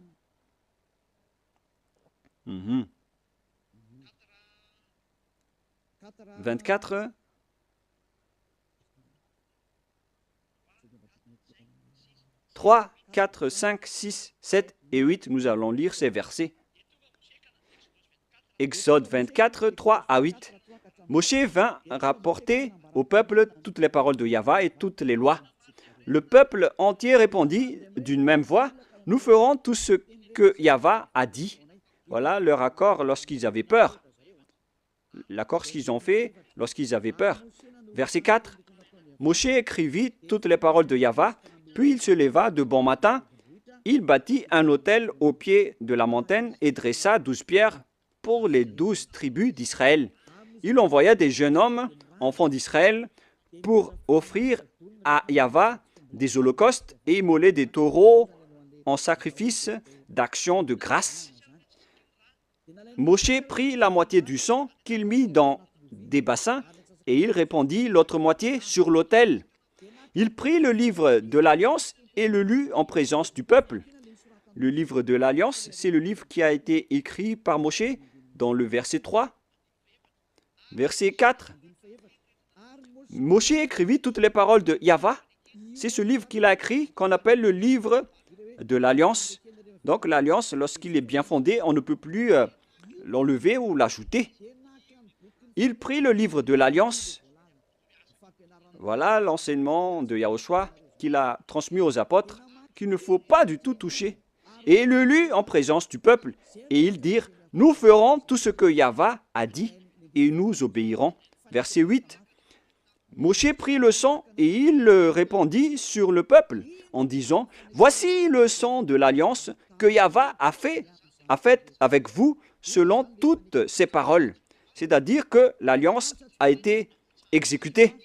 24. « 3, 4, 5, 6, 7 et 8, nous allons lire ces versets. Exode 24, 3 à 8. Moshe vint rapporter au peuple toutes les paroles de Yahva et toutes les lois. Le peuple entier répondit d'une même voix, « Nous ferons tout ce que Yahva a dit. » Voilà leur accord lorsqu'ils avaient peur. L'accord qu'ils ont fait lorsqu'ils avaient peur. Verset 4. Moshe écrivit toutes les paroles de Yahva, puis il se leva de bon matin il bâtit un autel au pied de la montagne et dressa 12 pierres pour les 12 tribus d'Israël. Il envoya des jeunes hommes, enfants d'Israël, pour offrir à Yahva des holocaustes et immoler des taureaux en sacrifice d'action de grâce. Moshe prit la moitié du sang qu'il mit dans des bassins et il répandit l'autre moitié sur l'autel. Il prit le livre de l'Alliance et le lut en présence du peuple. Le livre de l'Alliance, c'est le livre qui a été écrit par Moshe dans le verset 3. Verset 4. Moshe écrivit toutes les paroles de Yahva. C'est ce livre qu'il a écrit qu'on appelle le livre de l'Alliance. Donc l'Alliance, lorsqu'il est bien fondé, on ne peut plus l'enlever ou l'ajouter. Il prit le livre de l'Alliance. Voilà l'enseignement de Yahushua qu'il a transmis aux apôtres, qu'il ne faut pas du tout toucher. Et il le lut en présence du peuple. Et ils dirent, nous ferons tout ce que Yahva a dit et nous obéirons. Verset 8. Moshe prit le sang et il le répandit sur le peuple en disant, voici le sang de l'alliance que Yahva a fait avec vous selon toutes ses paroles. C'est-à-dire que l'alliance a été exécutée.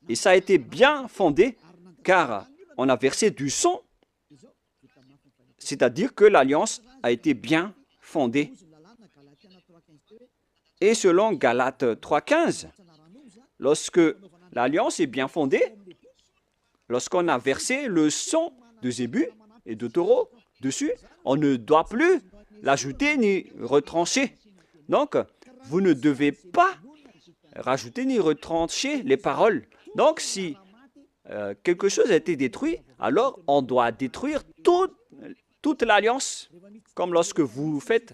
Et ça a été bien fondé car on a versé du sang. C'est-à-dire que l'alliance a été bien fondée. Et selon Galates 3,15, lorsque l'alliance est bien fondée, lorsqu'on a versé le sang de zébu et de taureau dessus, on ne doit plus l'ajouter ni retrancher. Donc, vous ne devez pas rajouter ni retrancher les paroles. Donc, si quelque chose a été détruit, alors on doit détruire toute l'alliance. Comme lorsque vous faites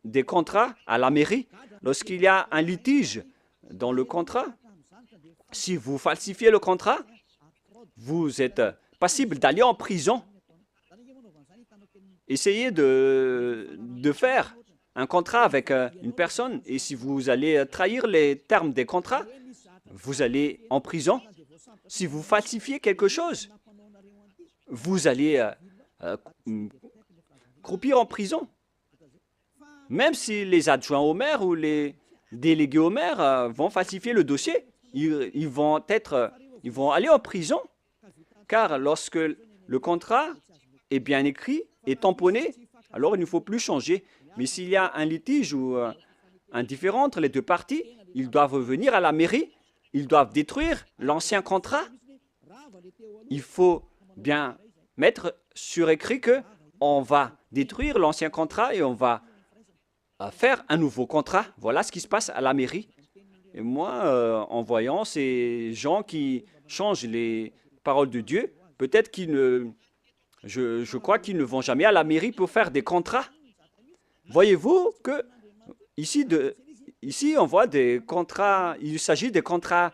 des contrats à la mairie, lorsqu'il y a un litige dans le contrat, si vous falsifiez le contrat, vous êtes passible d'aller en prison. Essayez de faire un contrat avec une personne et si vous allez trahir les termes des contrats, vous allez en prison. Si vous falsifiez quelque chose, vous allez croupir en prison. Même si les adjoints au maire ou les délégués au maire vont falsifier le dossier, ils vont aller en prison. Car lorsque le contrat est bien écrit et tamponné, alors il ne faut plus changer. Mais s'il y a un litige ou un différend entre les deux parties, ils doivent revenir à la mairie, ils doivent détruire l'ancien contrat. Il faut bien mettre sur écrit qu'on va détruire l'ancien contrat et on va faire un nouveau contrat. Voilà ce qui se passe à la mairie. Et moi, en voyant ces gens qui changent les paroles de Dieu, peut-être qu'ils ne... Je crois qu'ils ne vont jamais à la mairie pour faire des contrats. Voyez-vous que ici, on voit des contrats, il s'agit des contrats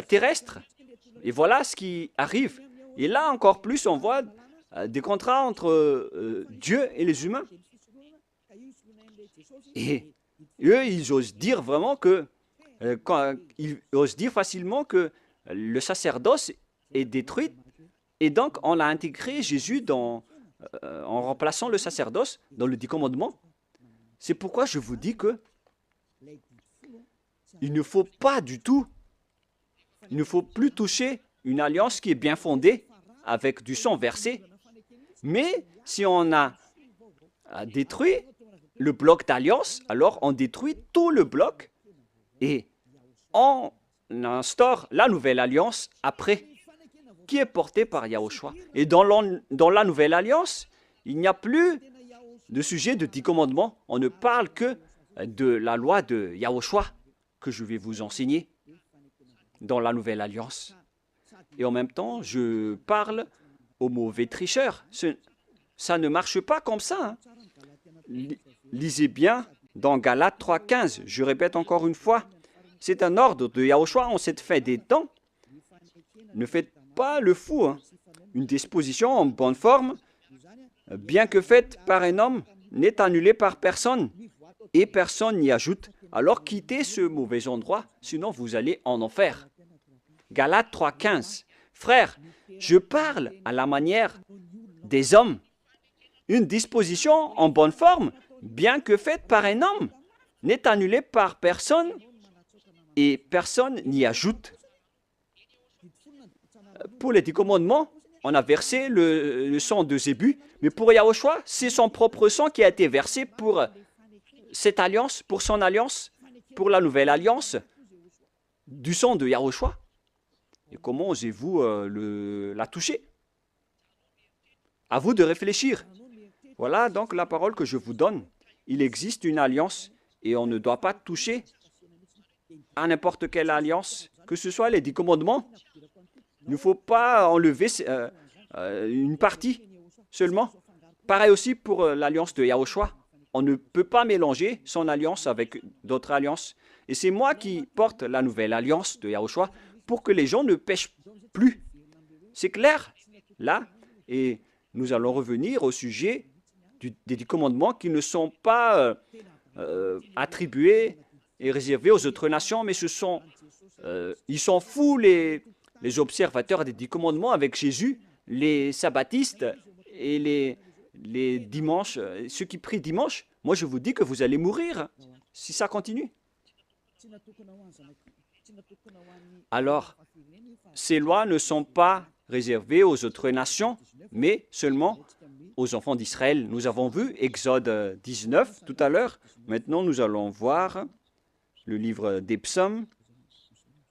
terrestres. Et voilà ce qui arrive. Et là, encore plus, on voit des contrats entre Dieu et les humains. Et eux, ils osent dire vraiment ils osent dire facilement que le sacerdoce est détruit. Et donc, on a intégré Jésus en remplaçant le sacerdoce dans le 10 commandements. C'est pourquoi je vous dis que il ne faut pas du tout, il ne faut plus toucher une alliance qui est bien fondée avec du sang versé. Mais si on a détruit le bloc d'alliance, alors on détruit tout le bloc et on instaure la nouvelle alliance après, qui est portée par Yahushua. Et dans la nouvelle alliance, il n'y a plus de sujet de 10 commandements. On ne parle que de la loi de Yahushua que je vais vous enseigner dans la nouvelle alliance. Et en même temps, je parle aux mauvais tricheurs. Ça ne marche pas comme ça. Lisez bien dans Galates 3,15. Je répète encore une fois, c'est un ordre de Yahushua en cette fin des temps. Ne faites pas le fou. Une disposition en bonne forme, bien que faite par un homme, n'est annulée par personne et personne n'y ajoute. Alors quittez ce mauvais endroit, sinon vous allez en enfer. Galates 3,15. Frères, je parle à la manière des hommes. une disposition en bonne forme, bien que faite par un homme, n'est annulée par personne et personne n'y ajoute. Pour les 10 commandements, on a versé le sang de Zébu, mais pour Yahushua, c'est son propre sang qui a été versé pour cette alliance, pour son alliance, pour la nouvelle alliance du sang de Yahushua. Et comment osez-vous la toucher? À vous de réfléchir. Voilà donc la parole que je vous donne. Il existe une alliance et on ne doit pas toucher à n'importe quelle alliance, que ce soit les 10 commandements. Il ne faut pas enlever une partie seulement. Pareil aussi pour l'alliance de Yahushua. On ne peut pas mélanger son alliance avec d'autres alliances. Et c'est moi qui porte la nouvelle alliance de Yahushua pour que les gens ne pêchent plus. C'est clair, là. Et nous allons revenir au sujet des 10 commandements qui ne sont pas attribués et réservés aux autres nations, mais ils sont fous, les observateurs des 10 commandements avec Jésus, les sabbatistes et les dimanches, ceux qui prient dimanche. Moi, je vous dis que vous allez mourir si ça continue. Alors, ces lois ne sont pas réservées aux autres nations, mais seulement aux enfants d'Israël. Nous avons vu Exode 19 tout à l'heure. Maintenant, nous allons voir le livre des Psaumes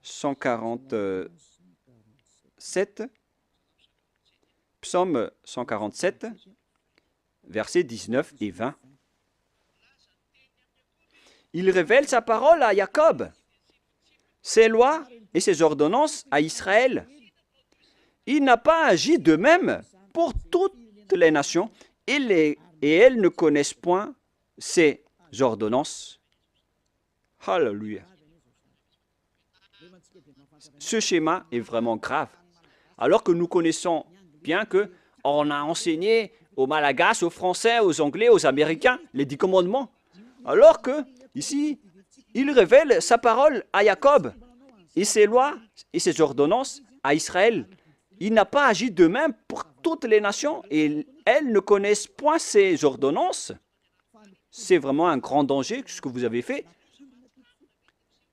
147. Psaume 147, versets 19 et 20. Il révèle sa parole à Jacob, ses lois et ses ordonnances à Israël. Il n'a pas agi de même pour toutes les nations, et elles ne connaissent point ses ordonnances. Alléluia. Ce schéma est vraiment grave. Alors que nous connaissons bien qu'on a enseigné aux Malagasy, aux Français, aux Anglais, aux Américains les 10 commandements. Alors que, ici, il révèle sa parole à Jacob et ses lois et ses ordonnances à Israël. Il n'a pas agi de même pour toutes les nations et elles ne connaissent point ses ordonnances. C'est vraiment un grand danger ce que vous avez fait.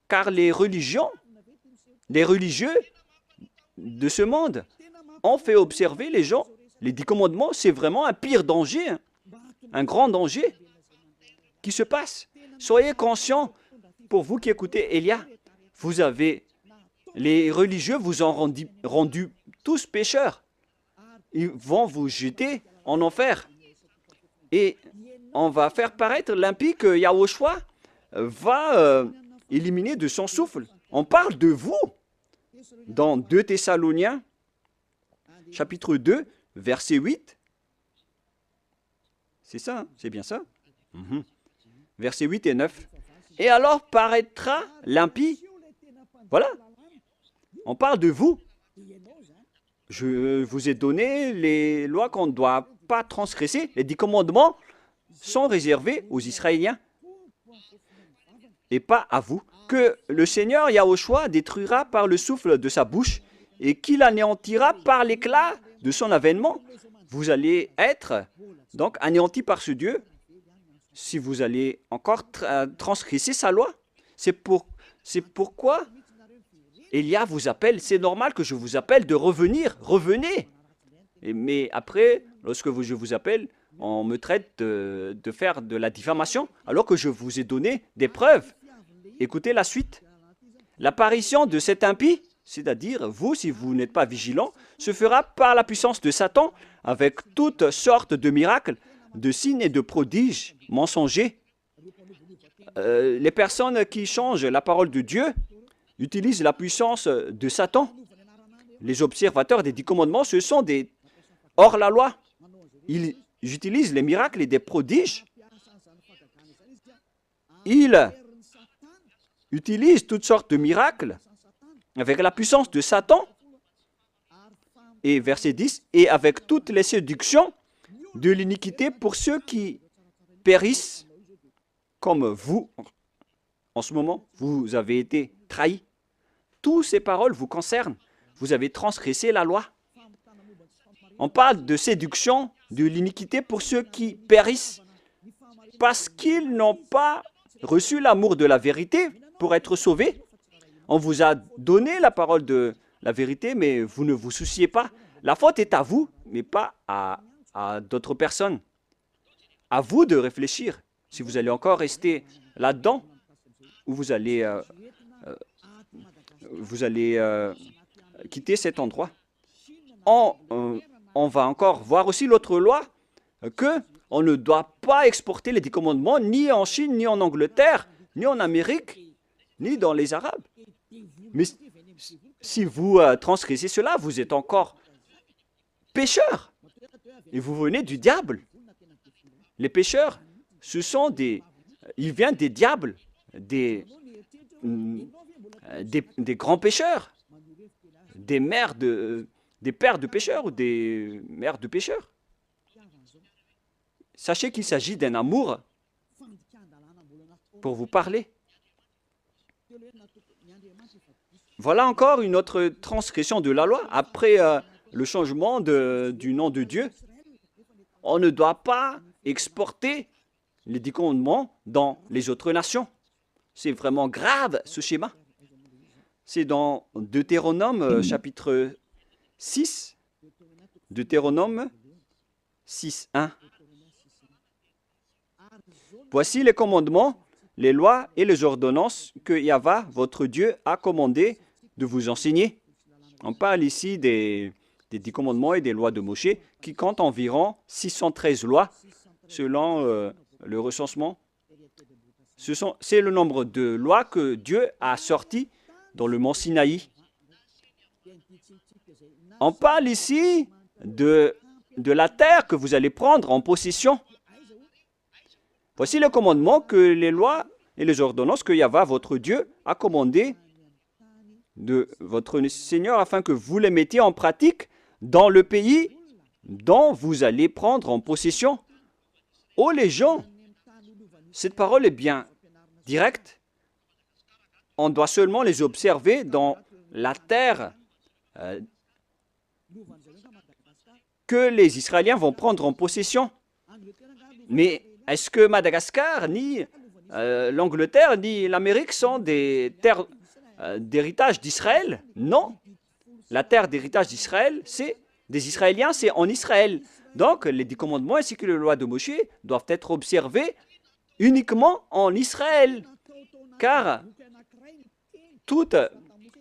Car les religieux de ce monde ont fait observer les gens. Les 10 commandements, c'est vraiment un pire danger, un grand danger qui se passe. Soyez conscients, pour vous qui écoutez Elia, les religieux vous ont rendu tous pécheurs. Ils vont vous jeter en enfer. Et on va faire paraître l'impie que Yahushua va éliminer de son souffle. On parle de vous dans 2 Thessaloniciens, chapitre 2, verset 8. C'est ça, hein? C'est bien ça? Versets 8 et 9. Et alors paraîtra l'impie. Voilà. On parle de vous. Je vous ai donné les lois qu'on ne doit pas transgresser. Les 10 commandements sont réservés aux Israéliens et pas à vous. Que le Seigneur Yahushua détruira par le souffle de sa bouche et qu'il anéantira par l'éclat de son avènement. Vous allez être donc anéantis par ce Dieu si vous allez encore transgresser sa loi. C'est pourquoi Elia vous appelle. C'est normal que je vous appelle de revenir. Revenez. Mais après, lorsque je vous appelle, on me traite de faire de la diffamation alors que je vous ai donné des preuves. Écoutez la suite. L'apparition de cet impie, c'est-à-dire vous, si vous n'êtes pas vigilant, se fera par la puissance de Satan avec toutes sortes de miracles, de signes et de prodiges mensongers. Les personnes qui changent la parole de Dieu utilisent la puissance de Satan. Les observateurs des 10 commandements, ce sont des hors-la-loi. Ils utilisent les miracles et des prodiges. Ils utilisent toutes sortes de miracles avec la puissance de Satan. Et verset 10, et avec toutes les séductions de l'iniquité pour ceux qui périssent comme vous. En ce moment, vous avez été trahis. Toutes ces paroles vous concernent. Vous avez transgressé la loi. On parle de séduction, de l'iniquité pour ceux qui périssent parce qu'ils n'ont pas reçu l'amour de la vérité pour être sauvés. On vous a donné la parole de la vérité, mais vous ne vous souciez pas. La faute est à vous, mais pas à d'autres personnes. À vous de réfléchir si vous allez encore rester là-dedans ou vous allez quitter cet endroit. On va encore voir aussi l'autre loi que on ne doit pas exporter les 10 commandements ni en Chine, ni en Angleterre, ni en Amérique, ni dans les Arabes. Mais si vous transgressez cela, vous êtes encore pécheurs et vous venez du diable. Les pécheurs, ils viennent des diables, des grands pécheurs, des pères de pécheurs ou des mères de pécheurs. Sachez qu'il s'agit d'un amour pour vous parler. Voilà encore une autre transgression de la loi. Après le changement du nom de Dieu, on ne doit pas exporter les 10 commandements dans les autres nations. C'est vraiment grave ce schéma. C'est dans Deutéronome chapitre 6, Deutéronome 6, 1. Voici les commandements, les lois et les ordonnances que Yahva, votre Dieu, a commandé de vous enseigner. On parle ici des 10 commandements et des lois de Moshe qui comptent environ 613 lois selon le recensement. C'est le nombre de lois que Dieu a sorties dans le mont Sinaï. On parle ici de la terre que vous allez prendre en possession. Voici le commandement que les lois et les ordonnances que Yahva, votre Dieu, a commandé de votre Seigneur afin que vous les mettiez en pratique dans le pays dont vous allez prendre en possession. Oh les gens, cette parole est bien directe. On doit seulement les observer dans la terre que les Israéliens vont prendre en possession. Mais est-ce que Madagascar, ni l'Angleterre, ni l'Amérique sont des terres d'héritage d'Israël? Non. La terre d'héritage d'Israël, c'est des Israéliens, c'est en Israël. Donc, les 10 commandements ainsi que les lois de Moshe doivent être observés uniquement en Israël. Car toutes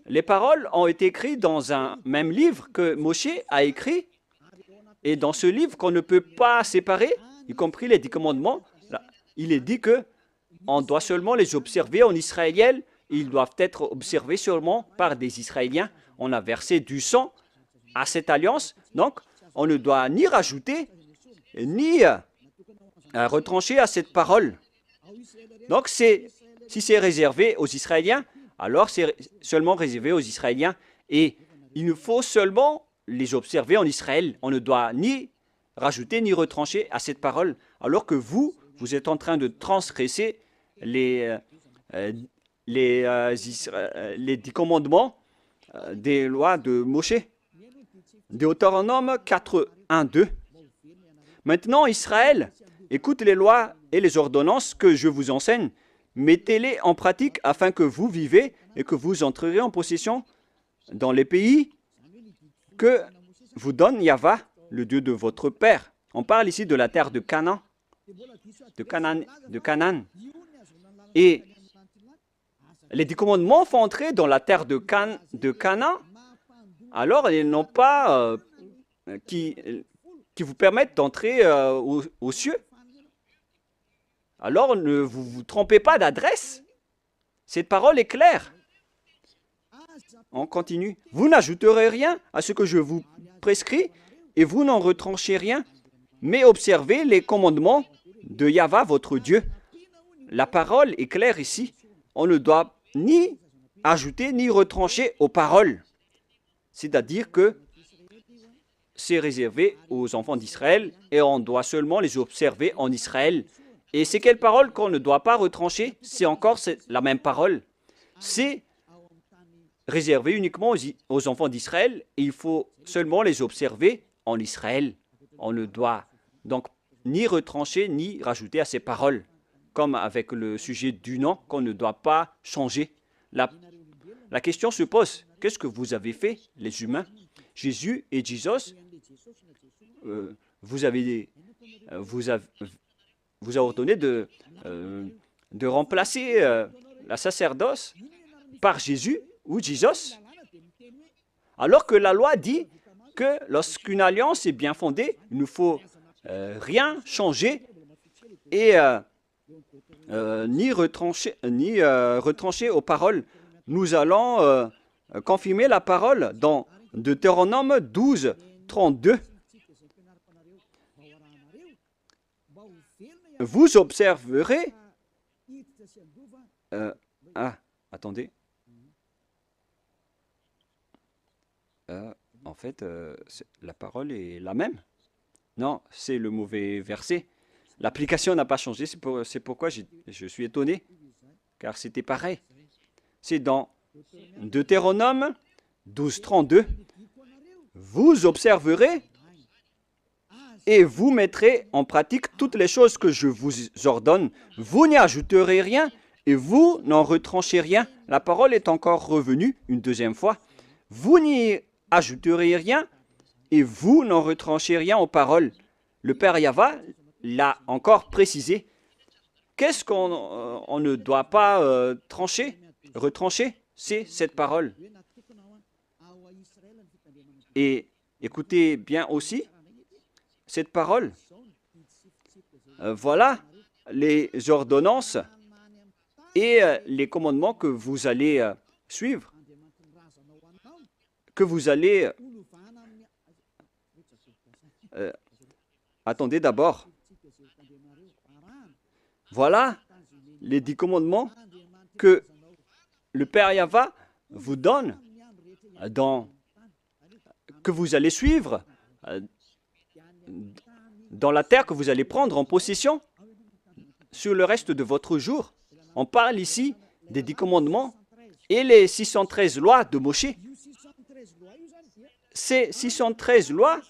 les paroles ont été écrites dans un même livre que Moshe a écrit. Et dans ce livre qu'on ne peut pas séparer, y compris les 10 commandements, là, il est dit que on doit seulement les observer en israélien. Ils doivent être observés seulement par des Israéliens. On a versé du sang à cette alliance, donc on ne doit ni rajouter, ni retrancher à cette parole. Donc si c'est réservé aux Israéliens, alors c'est seulement réservé aux Israéliens. Et il nous faut seulement les observer en Israël. On ne doit ni rajouter ni retrancher à cette parole, alors que vous êtes en train de transgresser les 10 commandements des lois de Moshe. Deutéronome 4, 1, 2. Maintenant, Israël, écoute les lois et les ordonnances que je vous enseigne. Mettez-les en pratique afin que vous vivez et que vous entrerez en possession dans les pays que vous donne Yahva, le Dieu de votre père. On parle ici de la terre de Canaan. De Canaan. Et les 10 commandements font entrer dans la terre de Canaan. Alors, ils n'ont pas qui vous permettent d'entrer aux cieux. Alors, ne vous trompez pas d'adresse. Cette parole est claire. On continue. Vous n'ajouterez rien à ce que je vous prescris et vous n'en retranchez rien, mais observez les commandements de Yahva, votre Dieu. La parole est claire ici. On ne doit ni ajouter ni retrancher aux paroles. C'est-à-dire que c'est réservé aux enfants d'Israël et on doit seulement les observer en Israël. Et c'est quelle parole qu'on ne doit pas retrancher? C'est encore la même parole. C'est réservé uniquement aux enfants d'Israël et il faut seulement les observer en Israël. On ne doit donc ni retrancher ni rajouter à ces paroles, comme avec le sujet du nom qu'on ne doit pas changer. La question se pose, qu'est-ce que vous avez fait, les humains? Jésus et Jesus, vous avez ordonné de remplacer la sacerdoce par Jésus ou Jesus, alors que la loi dit que lorsqu'une alliance est bien fondée, il ne faut rien changer et ni retrancher aux paroles. Nous allons confirmer la parole dans Deutéronome 12, 32. Vous observerez... attendez. En fait, la parole est la même. Non, c'est le mauvais verset. L'application n'a pas changé, c'est pourquoi je suis étonné, car c'était pareil. C'est dans Deutéronome 12, 32. Vous observerez et vous mettrez en pratique toutes les choses que je vous ordonne. Vous n'y ajouterez rien et vous n'en retranchez rien. La parole est encore revenue une deuxième fois. Vous n'y ajouterez rien et vous n'en retranchez rien aux paroles. Le Père Yahva l'a encore précisé. Qu'est-ce qu'on ne doit pas retrancher? C'est cette parole. Et écoutez bien aussi cette parole. Voilà les ordonnances et les commandements que vous allez suivre, que vous allez... attendez d'abord. Voilà les 10 commandements que le Père Yahva vous donne, que vous allez suivre dans la terre que vous allez prendre en possession sur le reste de votre jour. On parle ici des 10 commandements et les 613 lois de Moshe. Ces 613 lois,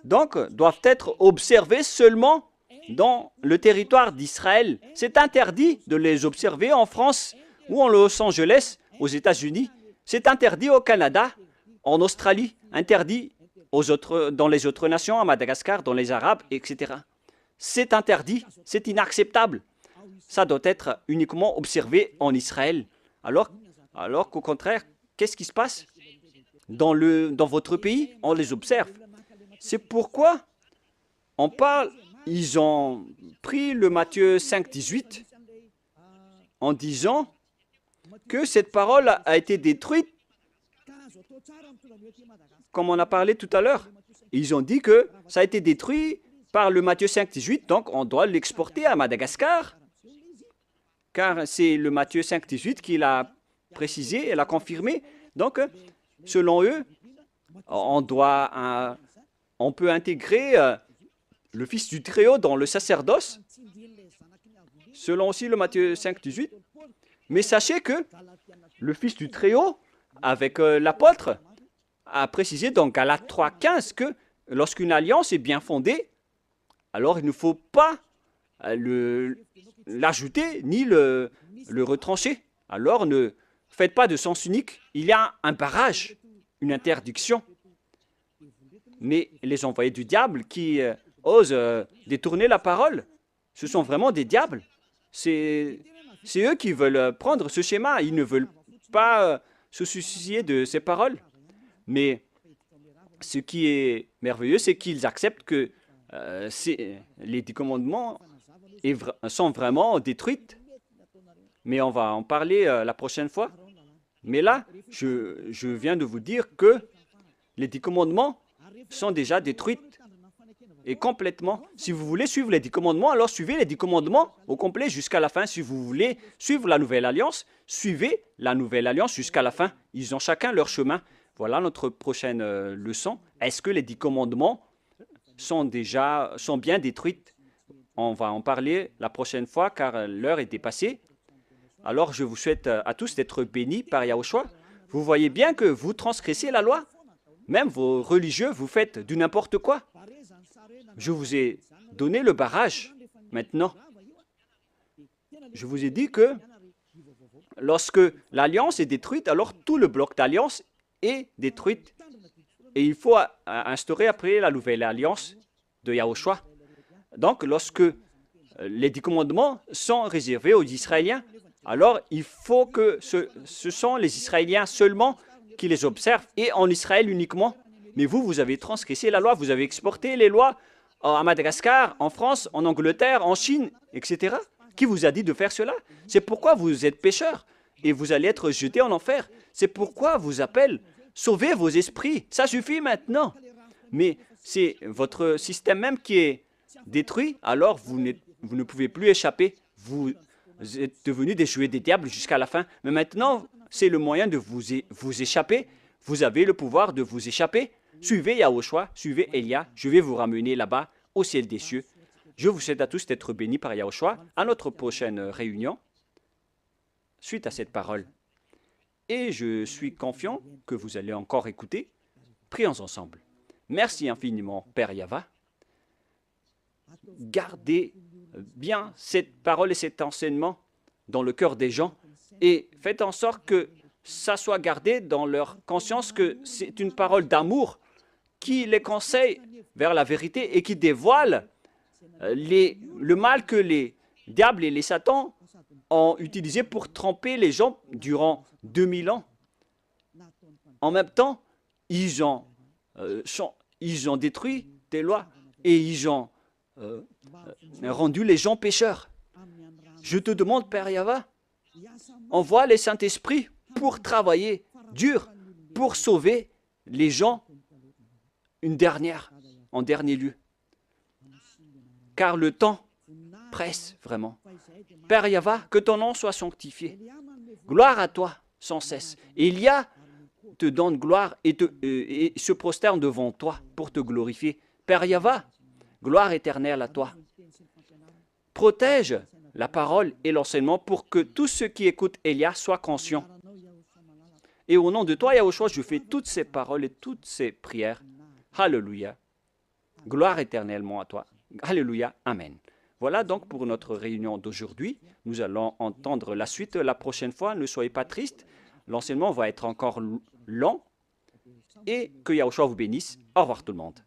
donc, doivent être observées seulement dans le territoire d'Israël. C'est interdit de les observer en France ou en Los Angeles, aux États-Unis. C'est interdit au Canada, en Australie, interdit dans les autres nations, à Madagascar, dans les Arabes, etc. C'est interdit, c'est inacceptable. Ça doit être uniquement observé en Israël. Alors qu'au contraire, qu'est-ce qui se passe? Dans votre pays, on les observe. C'est pourquoi on parle, ils ont pris le Matthieu 5, 18 en disant que cette parole a été détruite, comme on a parlé tout à l'heure. Ils ont dit que ça a été détruit par le Matthieu 5, 18, donc on doit l'exporter à Madagascar, car c'est le Matthieu 5, 18 qui l'a précisé et l'a confirmé. Donc, selon eux, on peut intégrer le Fils du Très-Haut dans le sacerdoce, selon aussi le Matthieu 5, 18. Mais sachez que le Fils du Très-Haut, avec l'apôtre, a précisé dans Galates 3, 15 que lorsqu'une alliance est bien fondée, alors il ne faut pas l'ajouter ni le retrancher. Alors ne faites pas de sens unique. Il y a un barrage, une interdiction. Mais les envoyés du diable qui osent détourner la parole, ce sont vraiment des diables. C'est eux qui veulent prendre ce schéma. Ils ne veulent pas se soucier de ces paroles. Mais ce qui est merveilleux, c'est qu'ils acceptent que les 10 commandements sont vraiment détruits. Mais on va en parler la prochaine fois. Mais là, je viens de vous dire que les 10 commandements sont déjà détruits et complètement. Si vous voulez suivre les 10 commandements, alors suivez les 10 commandements au complet jusqu'à la fin. Si vous voulez suivre la Nouvelle Alliance, suivez la Nouvelle Alliance jusqu'à la fin. Ils ont chacun leur chemin. Voilà notre prochaine leçon. Est-ce que les 10 commandements sont bien détruits? On va en parler la prochaine fois car l'heure est dépassée. Alors je vous souhaite à tous d'être bénis par Yahushua. Vous voyez bien que vous transgressez la loi. Même vos religieux, vous faites du n'importe quoi. Je vous ai donné le barrage. Maintenant, je vous ai dit que lorsque l'alliance est détruite, alors tout le bloc d'alliance est détruit. Et il faut instaurer après la nouvelle alliance de Yahushua. Donc, lorsque les 10 commandements sont réservés aux Israéliens, alors il faut que ce sont les Israéliens seulement qui les observent et en Israël uniquement. Mais vous, vous avez transgressé la loi, vous avez exporté les lois à Madagascar, en France, en Angleterre, en Chine, etc. Qui vous a dit de faire cela? C'est pourquoi vous êtes pécheurs et vous allez être jetés en enfer. C'est pourquoi vous appelle, sauvez vos esprits, ça suffit maintenant. Mais c'est votre système même qui est détruit, alors vous ne pouvez plus échapper. Vous êtes devenus des jouets des diables jusqu'à la fin. Mais maintenant, c'est le moyen de vous échapper. Vous avez le pouvoir de vous échapper. Suivez Yahushua, suivez Elia. Je vais vous ramener là-bas, au ciel des cieux. Je vous souhaite à tous d'être bénis par Yahushua. À notre prochaine réunion, suite à cette parole. Et je suis confiant que vous allez encore écouter. Prions ensemble. Merci infiniment, Père Yahva. Gardez bien cette parole et cet enseignement dans le cœur des gens et faites en sorte que ça soit gardé dans leur conscience que c'est une parole d'amour qui les conseille vers la vérité et qui dévoile le mal que les diables et les satans ont utilisé pour tromper les gens durant 2000 ans. En même temps, ils ont détruit tes lois et ils ont rendu les gens pécheurs. Je te demande, Père Yahva, envoie les Saint-Esprits pour travailler dur, pour sauver les gens en dernier lieu. Car le temps presse vraiment. Père Yahva, que ton nom soit sanctifié. Gloire à toi sans cesse. Élia te donne gloire et se prosterne devant toi pour te glorifier. Père Yahva, gloire éternelle à toi. Protège la parole et l'enseignement pour que tous ceux qui écoutent Elia soient conscients. Et au nom de toi, Yahushua, je fais toutes ces paroles et toutes ces prières. Alléluia. Gloire éternellement à toi. Alléluia. Amen. Voilà donc pour notre réunion d'aujourd'hui. Nous allons entendre la suite la prochaine fois. Ne soyez pas tristes. L'enseignement va être encore long. Et que Yahushua vous bénisse. Au revoir tout le monde.